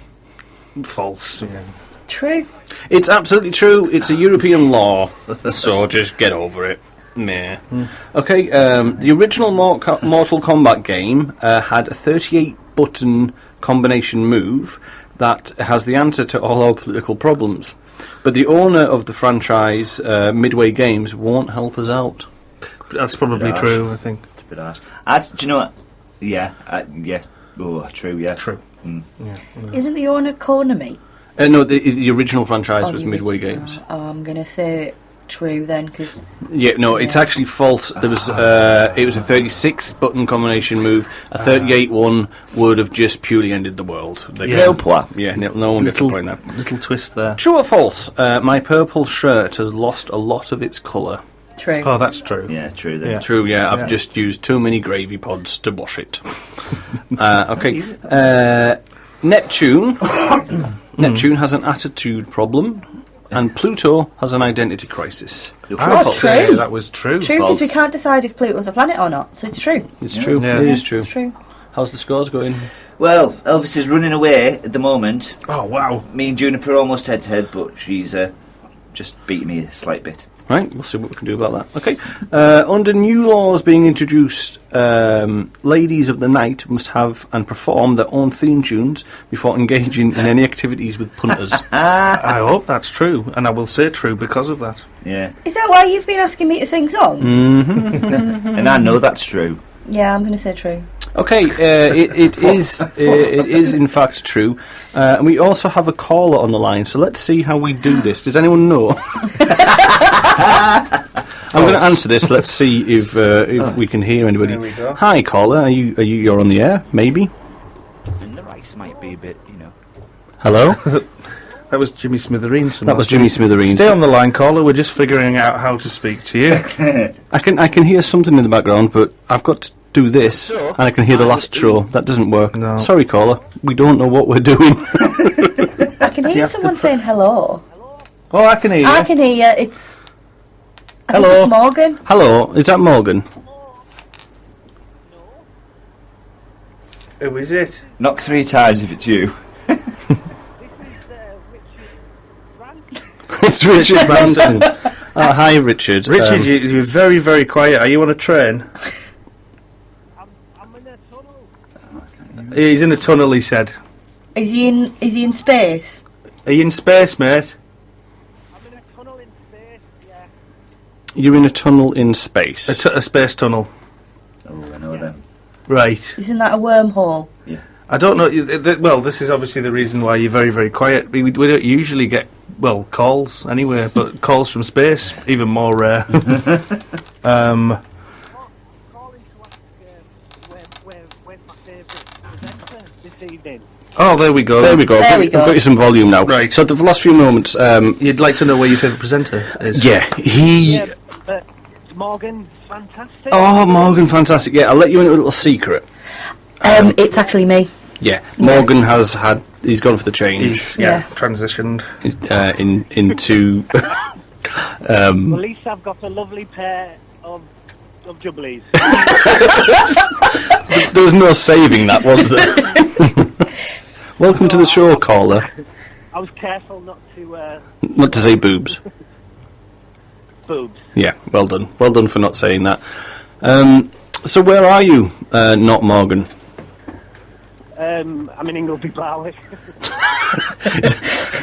False. Yeah. True. It's absolutely true. It's a European law. So just get over it. Meh. Okay, the original Mortal Kombat game had a 38-button combination move, that has the answer to all our political problems. But the owner of the franchise, Midway Games, won't help us out. That's probably true, I think. It's a bit harsh. Do you know what? Yeah, yeah. Oh, true, yeah. True. Mm. Isn't the owner Konami? No, the original franchise was Midway Games. Oh, I'm going to say true then, because... Yeah, no, it's actually false. There was it was a 36 button combination move. A 38 one would have just purely ended the world. No one gets the point now. Little twist there. True or false? My purple shirt has lost a lot of its colour. True. Oh, that's true. Yeah, true then. Yeah. True, yeah. I've just used too many gravy pods to wash it. Okay. Neptune. Neptune has an attitude problem. And Pluto has an identity crisis. I would say that was true. True, because we can't decide if Pluto's a planet or not, so it's true. It's true. Yeah. It is true. It's true. How's the scores going? Well, Elvis is running away at the moment. Oh, wow. Me and Juniper almost head-to-head, but she's just beating me a slight bit. Right, we'll see what we can do about that. Okay. Under new laws being introduced, ladies of the night must have and perform their own theme tunes before engaging in any activities with punters. I hope that's true, and I will say true because of that. Yeah. Is that why you've been asking me to sing songs? Mm-hmm. And I know that's true. Yeah, I'm going to say true. Okay, it is in fact true. And we also have a caller on the line, so let's see how we do this. Does anyone know? I'm going to answer this. Let's see if we can hear anybody. There we go. Hi, caller. You're on the air? Maybe. And the rice might be a bit, Hello. That was Jimmy Smithereens. That was Jimmy Smithereens. Stay on the line, caller. We're just figuring out how to speak to you. I can hear something in the background, but I've got to do this, and I can hear the last show. That doesn't work. No. Sorry, caller. We don't know what we're doing. I can hear someone saying hello. Oh, I can hear you. I can hear you. It's... I think Hello. it's Morgan. Hello, is that Morgan? Who is it? Knock 3 times if it's you. It's Richard Branson. Hi, Richard. Richard, you're very, very quiet. Are you on a train? I'm in a tunnel. He's in a tunnel, he said. Is he in space? Are you in space, mate? I'm in a tunnel in space, yeah. You're in a tunnel in space. A space tunnel. Oh, I know them. Right. Isn't that a wormhole? Yeah. I don't know. Well, this is obviously the reason why you're very, very quiet. We don't usually get, calls anyway, but calls from space, even more rare. Calling to ask where's my favourite presenter this evening. Oh, there we go. There we go. I've got you some volume now. Right. So the last few moments... you'd like to know where your favourite presenter is? Yeah, Yeah, Morgan, fantastic. Oh, Morgan, fantastic. Yeah, I'll let you in a little secret. It's actually me. Yeah, Morgan has had... He's gone for the change. He's, transitioned. Into... At least I've got a lovely pair of jubblies. There was no saving that, was there? Welcome to the show, caller. I was careful not to... Not to say boobs. boobs. Yeah, well done. Well done for not saying that. So where are you, not Morgan? I'm in Ingleby Barwick.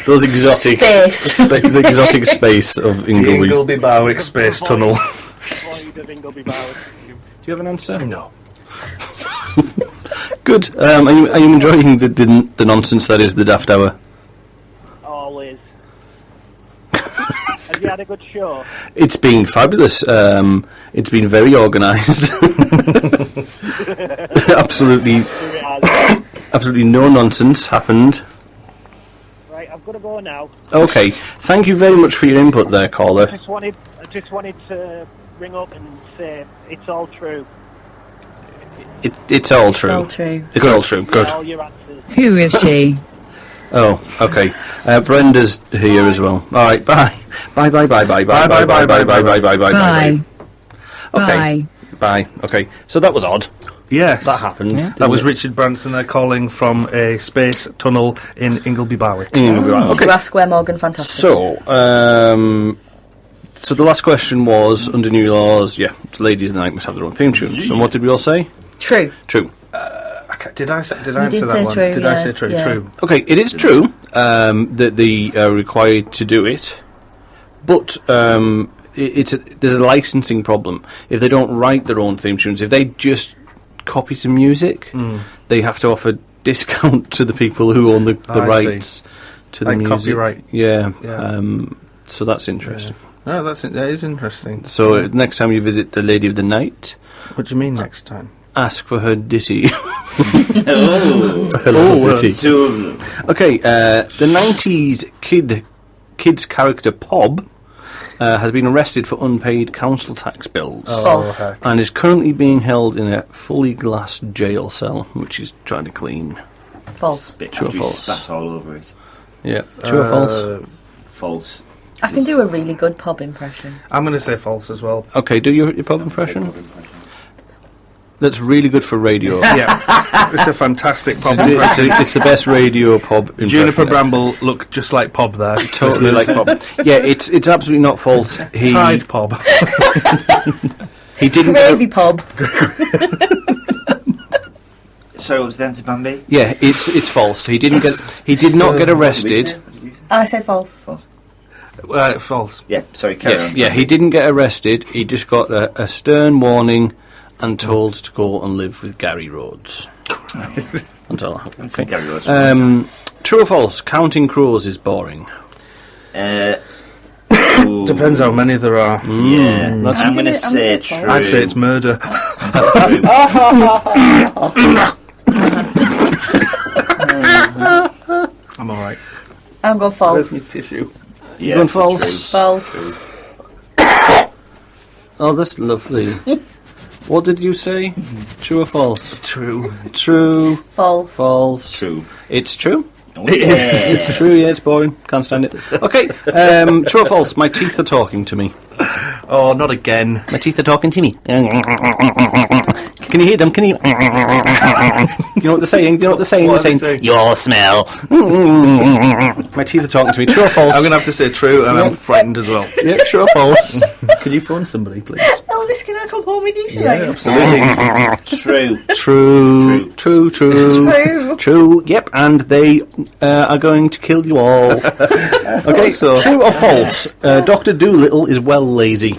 Those exotic... Space. the exotic space of Ingleby. The Ingleby Barwick Space Tunnel. Void of Ingleby Barwick. Do you have an answer? No. Good. Are you enjoying the nonsense that is the Daft Hour? Always. Have you had a good show? It's been fabulous. It's been very organised. Absolutely no nonsense happened. Right, I've got to go now. Okay. Thank you very much for your input there, caller. I just wanted to ring up and say it's all true. It's all true. It's all true. It's all true. Good. All your answers. Who is she? Oh, okay. Brenda's here as well. All right. Bye. Bye. Bye. Bye. Bye. Bye. Bye. Bye. Bye. Bye. Bye. Bye. Bye. Bye. Okay. Bye. Okay. So that was odd. Yes. That happened. Yeah. That was Richard Branson there calling from a space tunnel in Ingleby Barwick. Okay. To ask where Morgan Fantastic is. So the last question was, under new laws, the ladies of the night must have their own theme tunes. And what did we all say? True. True. Did I answer did that say one? true, Did I yeah, say true? yeah. True. Okay, it is true that they are required to do it, but there's a licensing problem. If they don't write their own theme tunes, if they just copy some music, they have to offer discount to the people who own the rights to the like music. Copyright. Yeah. Yeah. So that's interesting. No, that is interesting. So next time you visit the Lady of the Night, what do you mean next time? Ask for her ditty. Oh, her little ditty. two of them. Okay, the 90s kid's character Pob has been arrested for unpaid council tax bills. Oh, and is currently being held in a fully glassed jail cell, which he's trying to clean. False. True or false? Spat all over it. Yeah. True or false? False. I can do a really good Pob impression. I'm going to say false as well. Okay, do your Pob impression. That's really good for radio. Yeah, it's a fantastic Pob impression. It's the best radio Pob impression. Juniper Bramble look just like Pob there. Totally like Pob. Yeah, it's absolutely not false. Tide Pob. He didn't Gravy Pob. So what was the answer, Bambi? Yeah, it's false. He did not get arrested. I said false. False. False. Yeah, sorry, carry on. Yeah, he didn't get arrested. He just got a stern warning and told to go and live with Gary Rhodes. Until okay. Gary Rhodes. True or false? Counting crows is boring. Depends how many there are. Yeah, I'm going to say true. I'd say it's murder. I'm alright. I'm going false. Where's my tissue? Yeah, going false? False. Oh, that's lovely. What did you say? True or false? True. True. False. False. True. It's true. Oh, yeah. It's true. Yeah, it's boring. Can't stand it. Okay. True or false? My teeth are talking to me. Oh, not again. My teeth are talking to me. Can you hear them? Can you? You know what they're saying? Do you know what they're saying? What they're are saying, they saying? your smell. My teeth are talking to me. True or false? I'm going to have to say true, and I'm frightened as well. Yeah, true or false? Could you phone somebody, please? Elvis, can I come home with you tonight? Yeah, absolutely. True. True. True. Yep, and they are going to kill you all. Okay, so true or false? Dr. Doolittle is well lazy.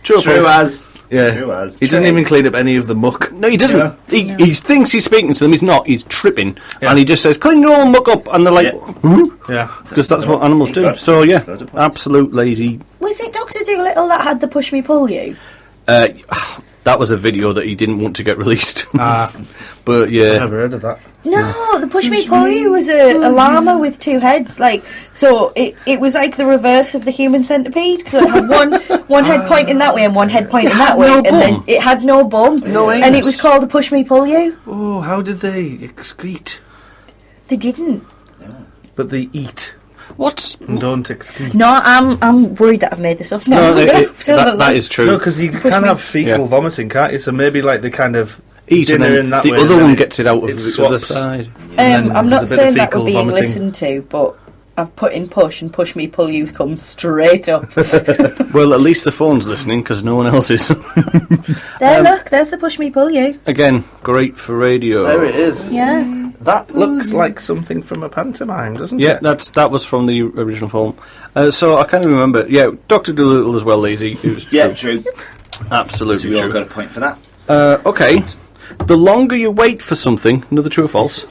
True or false? Yeah. True as. He doesn't even clean up any of the muck. No, he doesn't. Yeah. He thinks he's speaking to them. He's not. He's tripping, and he just says, "Clean your own muck up," and they're like, Yeah. because that's what animals do. So yeah, absolute lazy. Was it Dr. Dolittle that had the push me pull you? That was a video that he didn't want to get released. But yeah, I've never heard of that. No, the push me pull you was a llama with two heads. Like, so it was like the reverse of the human centipede, because it had one head pointing that way and one head pointing that way, and then it had no bum. No anus. And it was called the push me pull you. Oh, how did they excrete? They didn't. But they eat. What? And don't excrete. No, I'm worried that I've made this up. No, that is true. No, because you can have fecal vomiting, can't you? So maybe like the kind of eat, and dinner then in that the way, other and one then gets it out of the swaps. other side. I'm not there's a bit saying of that fecal we're being vomiting. listened to, but I've put in push, and push me pull you come straight up. Well, at least the phone's listening, because no one else is. There, look, there's the push me pull you. Again, great for radio. There it is. Yeah. That looks like something from a pantomime, doesn't Yeah, it? that was from the original film. So I can't remember. Yeah, Dr. Dolittle as well, lazy. It was true. Absolutely So we all true. got a point for that. Okay. The longer you wait for something, another true or false?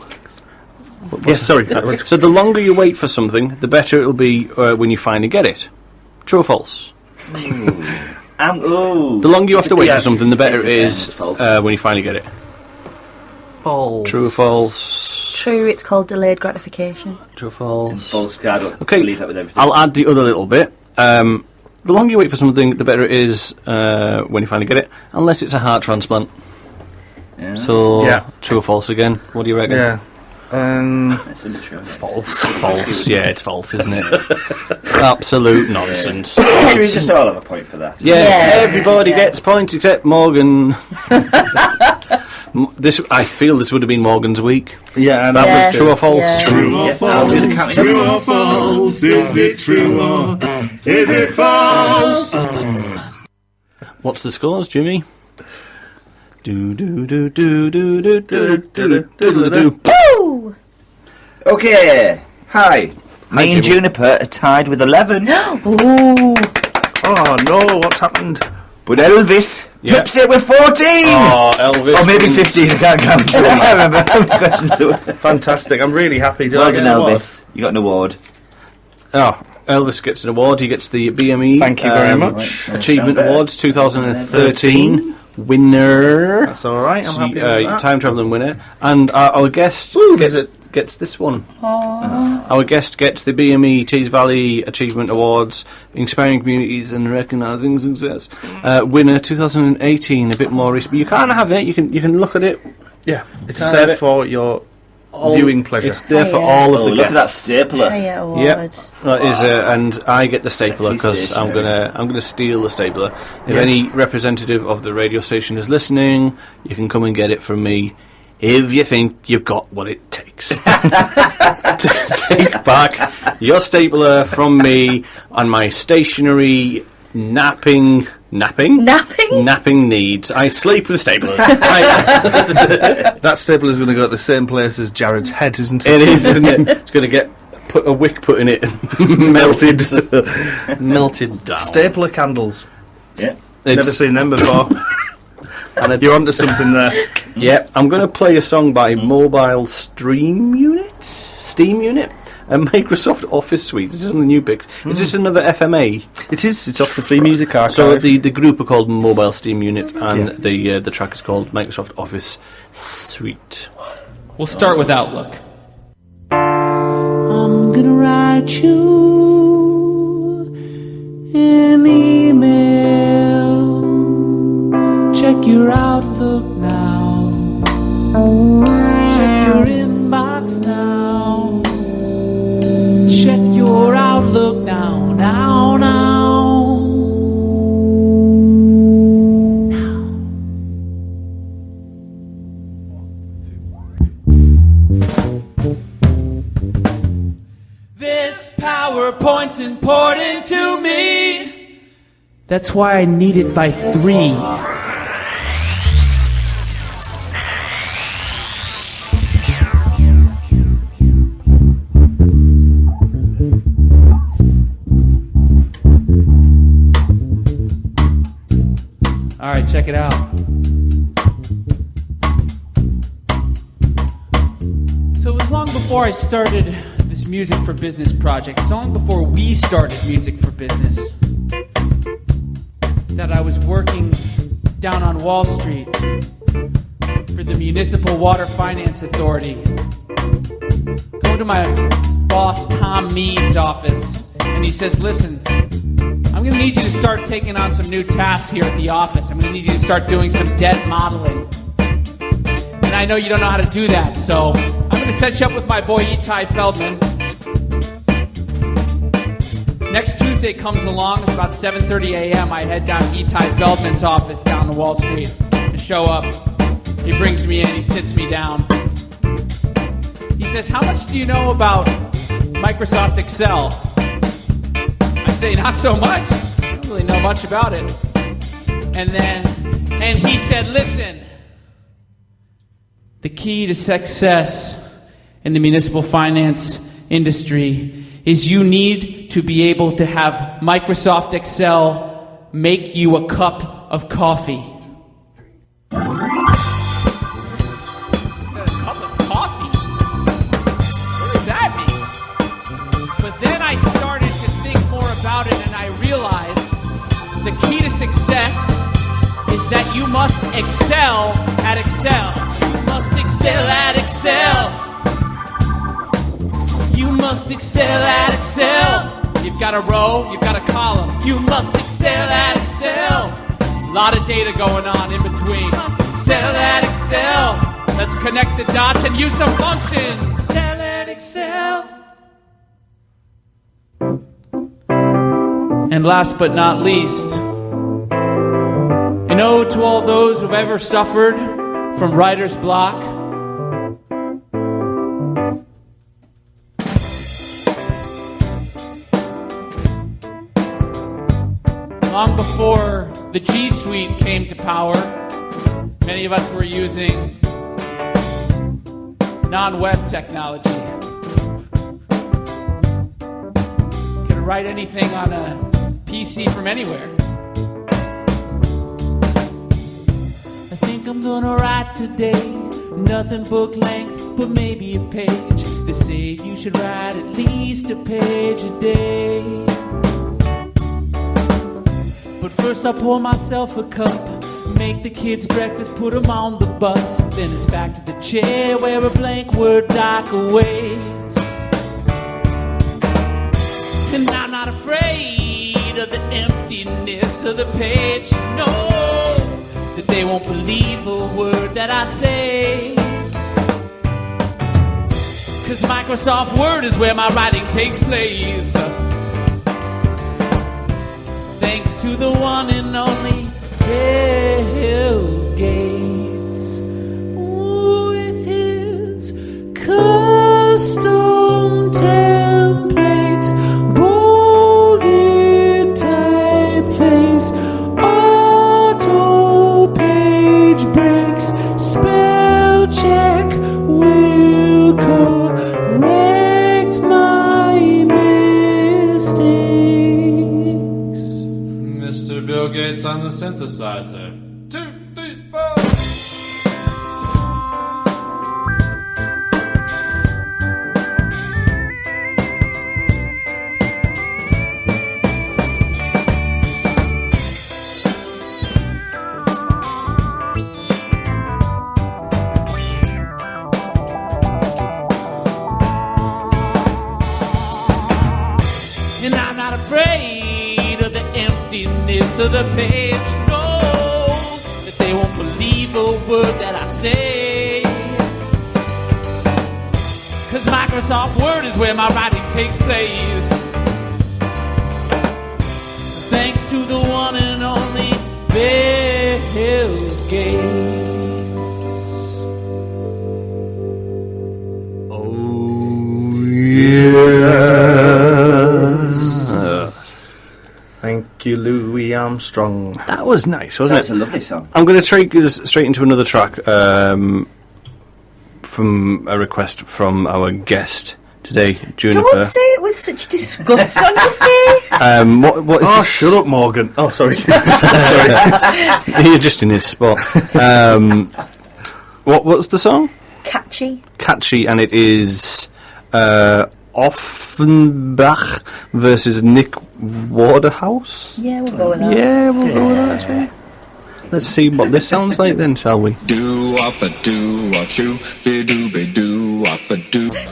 Yes, sorry. So the longer you wait for something, the better it'll be when you finally get it. True or false? The longer you have to wait for something, the better it is when you finally get it. False. True or false? True, it's called delayed gratification. True or false? False card. Okay, Believe that with everything. I'll add the other little bit. The longer you wait for something, the better it is when you finally get it, unless it's a heart transplant. Yeah. So, true or false again? What do you reckon? Yeah. False. False. Yeah, it's false, isn't it? Absolute nonsense. Should we just all have a point for that? Yeah, everybody gets points except Morgan. I feel this would have been Morgan's week. Yeah, and that was true or false. Yeah. True or false? True or false? Is it true or is it false? What's the scores, Jimmy? Do do do do do do do do do do. Woo! Okay. Hi. Hi, Me and Jimmy. Juniper are tied with 11. Ooh. Oh no, what's happened? But Elvis pips it with 14. Oh, Elvis. Or maybe 15. I can't count. I can't remember. Fantastic. I'm really happy. Did Well I get done, an award? Elvis. You got an award. Oh, Elvis gets an award. He gets the BME. Thank you very much. Achievement Awards 2013 winner. That's all right. I'm happy with that. Time traveling winner. And our guest gets this one. Our guest gets the BME Tees Valley Achievement Awards, Inspiring Communities and Recognising Success. Winner 2018. A bit more recent. You can't have it. You can look at it. Yeah, it's Can't there have it. for your viewing pleasure. It's there for all of the look guests. at that stapler. Yep, that is, and I get the stapler because I'm gonna steal the stapler. If any representative of the radio station is listening, you can come and get it from me. If you think you've got what it takes, take back your stapler from me on my stationary napping needs. I sleep with staplers. That stapler is going to go at the same place as Jared's head, isn't it? It is, isn't it? It's going to get a wick put in it and melted down. Stapler candles. Yeah. Never seen them before. And you're onto something there. Yeah, I'm going to play a song by Mobile Steam Unit, a Microsoft Office Suite. This is something new picked. Is this another FMA? It is. It's off the Free Music Archive. So the group are called Mobile Steam Unit, and the track is called Microsoft Office Suite. We'll start with Outlook. I'm gonna write you an email. Check your Outlook now. Check your inbox now. Check your Outlook now, now, now. This PowerPoint's important to me. That's why I need it by 3. Alright, check it out. So it was long before I started this Music for Business project, it's long before we started Music for Business, that I was working down on Wall Street for the Municipal Water Finance Authority. Go to my boss Tom Mead's office, and he says, listen, I'm going to need you to start taking on some new tasks here at the office. I'm going to need you to start doing some debt modeling. And I know you don't know how to do that, so I'm going to set you up with my boy Itai Feldman. Next Tuesday comes along, it's about 7:30 a.m. I head down to Itai Feldman's office down on Wall Street. I show up, he brings me in, he sits me down. He says, how much do you know about Microsoft Excel? I say, not so much. I don't really know much about it. And he said, listen, the key to success in the municipal finance industry is you need to be able to have Microsoft Excel make you a cup of coffee. A cup of coffee? What does that mean? But then I started to think more about it and I realized the key to success is that you must excel at Excel. You must excel at Excel. You must excel at Excel. You've got a row, you've got a column. You must excel at Excel. A lot of data going on in between. Excel at Excel. Let's connect the dots and use some functions. Excel at Excel. And last but not least, an ode to all those who've ever suffered from writer's block. Long before the G Suite came to power, Many of us were using non-web technology. Could write anything on a PC from anywhere. I think I'm gonna write today, nothing book length, but maybe a page. They say you should write at least a page a day. But first I pour myself a cup, make the kids breakfast, put them on the bus. Then it's back to the chair where a blank word doc awaits. And I'm not afraid of the emptiness of the page. No, that they won't believe a word that I say. 'Cause Microsoft Word is where my writing takes place. Thanks to the one and only Bill Gates, with his custom templates, bolded typeface, auto page breaks, spell check will correct my mistakes. Mr. Bill Gates on the synthesizer. 2, 3, 4. And I'm not afraid of the emptiness of the page. No, that they won't believe a word that I say. 'Cause Microsoft Word is where my writing takes place. Thanks to the one and only Bill Gates. Thank you, Louis Armstrong. That was nice, wasn't That's it? a lovely song. I'm going to take us straight into another track from a request from our guest today, Juniper. Don't say it with such disgust on your face. What is Oh, this? shut up, Morgan. Oh, sorry. You're just in his spot. What's the song? Catchy. Catchy, and it is Offenbach versus Nick Waterhouse. Yeah, we'll go with that. Yeah, we'll go with that. Too. Let's see what this sounds like then, shall we? Do up a do a choo be do up a do. So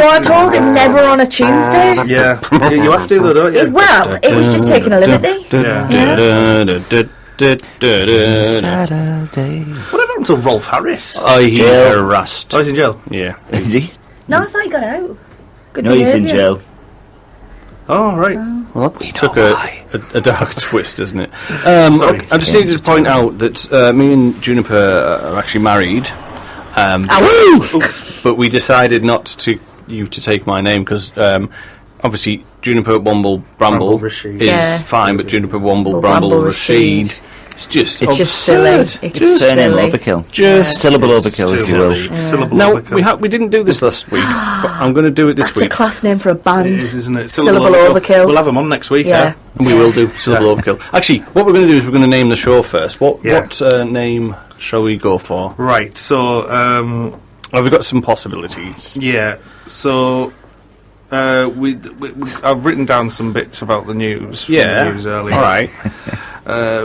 I told him never on a Tuesday. Yeah, you have to though, don't you? Well, it was just taking a liberty. Saturday. What happened to Rolf Harris? Oh, he's harassed. Oh, he's in jail? Yeah. Is he? No, I thought he got out. Good No, he's in behaviour. jail. Oh, right. Well, that took a dark twist, doesn't it? Sorry. I just needed to point out that me and Juniper are actually married. But we decided not to take my name because obviously Juniper Womble Bramble is fine, but Juniper Womble Bramble Rashid. It's just silly. It's surname overkill. Just syllable overkill, if you will. Syllable Now overkill. we didn't do this last week, but I'm going to do it this That's week. a class name for a band. It is, isn't it? Syllable overkill. We'll have them on next week. Yeah. And we will do syllable overkill. Actually, what we're going to do is we're going to name the show first. What name shall we go for? Right. So, have we got some possibilities? yeah. So, I've written down some bits about the news. From Yeah. the news earlier. All right.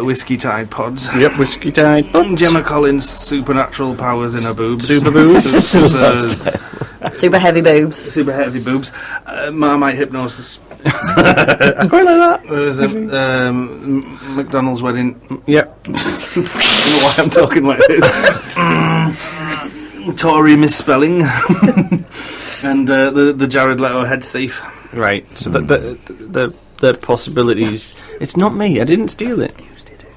Whiskey Tide Pods. Yep, Whiskey Tide Pods. Gemma Collins' supernatural powers in her boobs. Super boobs. Super heavy boobs. Super heavy boobs. Marmite hypnosis. Quite like that. There's a McDonald's wedding. Yep. I don't know why I'm talking like this. Tory misspelling. And the Jared Leto head thief. Right. So the possibilities. It's not me. I didn't steal it.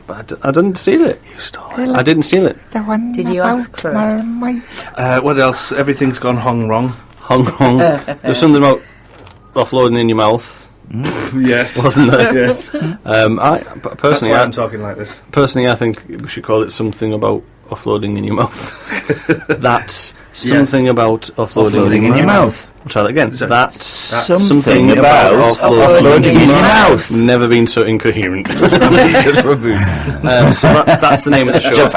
But I didn't steal it. You stole it. I didn't steal it. The one Did you ask for it? What else? Everything's gone hung wrong. Hong Kong. There's something about offloading in your mouth. Yes. Wasn't there? Yes. Personally, why I'm talking like this. Personally, I think we should call it something about offloading in your mouth. That's something about offloading in your mouth. I'll try that again. That's something about offloading in your mouth. Never been so incoherent. So that's the name of the show.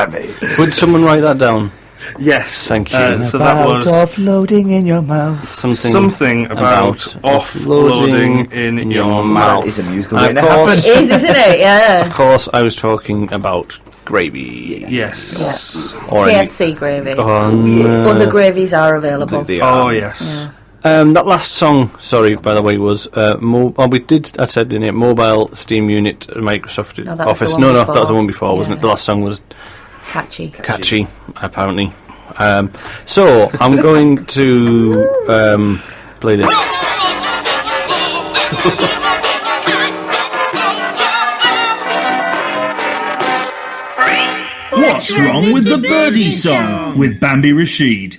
Would someone write that down? Yes. Thank you. So that was offloading in your mouth. Something about offloading in your mouth. It's a musical way to happen. It is, isn't it? Yeah. Of course, I was talking about gravy. Yes. Or KFC gravy. Other gravies are available. They are. Oh, yes. That last song, sorry, by the way, was I said in it, Mobile Steam Unit Microsoft Office. No, that was the one before, wasn't it? The last song was catchy, apparently. So I'm going to play this. What's wrong with the birdie song with Bambi Rashid?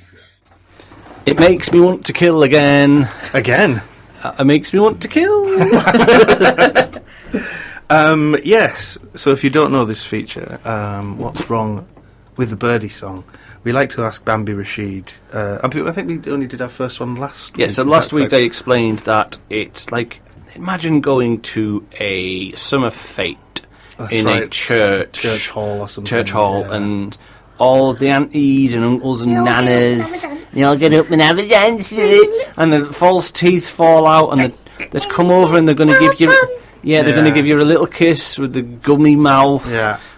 It makes me want to kill again. Again? It makes me want to kill. Yes. So if you don't know this feature, what's wrong with the birdie song? We like to ask Bambi Rashid. I think we only did our first one last week. Yeah, so last week I explained that it's like, imagine going to a summer fete in a church hall or something. Church hall, and all of the aunties and uncles and nanas, they all get up and have a dance, and the false teeth fall out, and they come over and they're going to give you, they're going to give you a little kiss with the gummy mouth,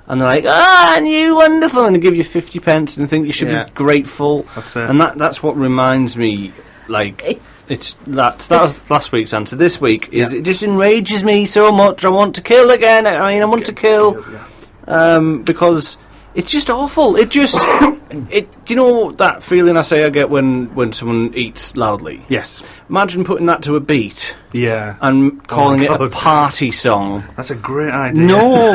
and they're like, and you wonderful, and they give you 50 pence and think you should be grateful. That's it. And that's what reminds me. Like that was last week's answer. This week is it just enrages me so much. I want to kill again. I want to kill because it's just awful. It just you know that feeling I get when someone eats loudly. Yes. Imagine putting that to a beat. Yeah. And calling it a party song. That's a great idea. No.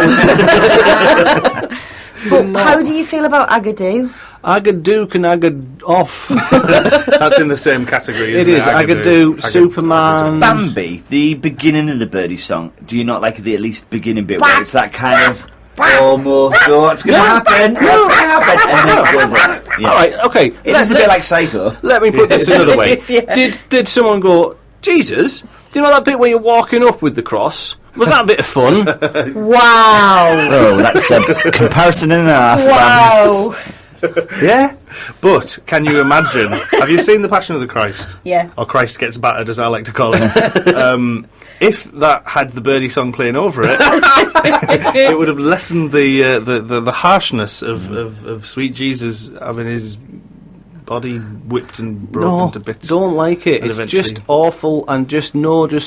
But how do you feel about Agadoo? Agadook and Agad off. That's in the same category, isn't it? It is. Agadoo, Superman. Bambi, the beginning of the birdie song, do you not like the at least beginning bit where it's that kind of almost, what's going to happen? What's going to happen? And then it goes on. Yeah. All right, okay. It is a bit like Psycho. Let me put this another way. Did someone go, Jesus, do you know that bit where you're walking up with the cross? Was that a bit of fun? Wow. Oh, that's a comparison and a half. Wow. Yeah, but can you imagine? Have you seen The Passion of the Christ? Yes. Or Christ Gets Battered, as I like to call it. If that had the birdie song playing over it, it would have lessened the harshness of sweet Jesus having his body whipped and broken to bits. Don't like it. It's just awful, and just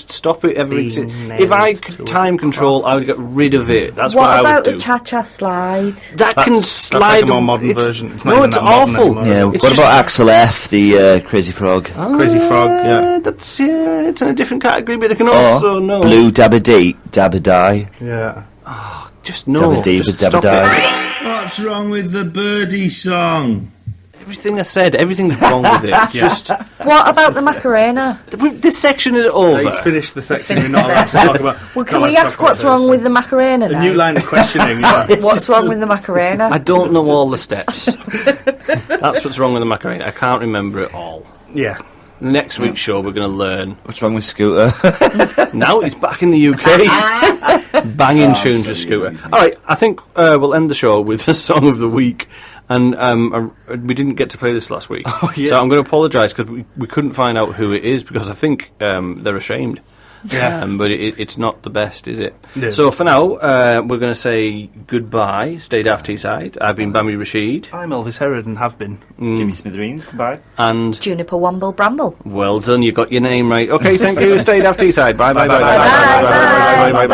stop it. If I could time control, I would get rid of it. That's what I would do. What about the cha-cha slide? That can slide. That's like a more modern version. It's not it's awful. Yeah. What about Axel F, the Crazy Frog? Crazy Frog. Yeah. That's it's in a different category, but they can also Blue Dabba Dee, Dabba Die. Yeah. Oh, just no. Dabba Dee, just Dabba stop Die. it. What's wrong with the birdie song? Everything I said, everything's wrong with it. Just what about the Macarena? This section is over. He's finished the section we're not allowed to talk about. Well, can we ask what's wrong with the Macarena now? A new line of questioning. What's wrong with the Macarena? I don't know all the steps. That's what's wrong with the Macarena. I can't remember it all. Yeah. Next week's show, we're going to learn. What's wrong with Scooter? Now he's back in the UK. Banging tunes with Scooter. All right, I think we'll end the show with the song of the week. And we didn't get to play this last week. So I'm going to apologise because we couldn't find out who it is because I think they're ashamed. Yeah. But it's not the best, is it? No. So for now, we're going to say goodbye. Stay Daft Teesside. I've been Bambi Rashid. I'm Elvis Herod and have been. Jimmy Smithereens, goodbye. And Juniper Womble Bramble. Well done, you got your name right. Okay, thank you. Stay Daft Teesside. Bye bye bye bye bye bye bye bye bye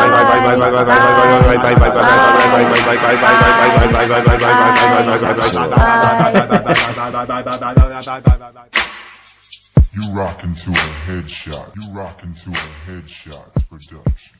bye bye bye. You rock into a headshot. You rock into a headshot production.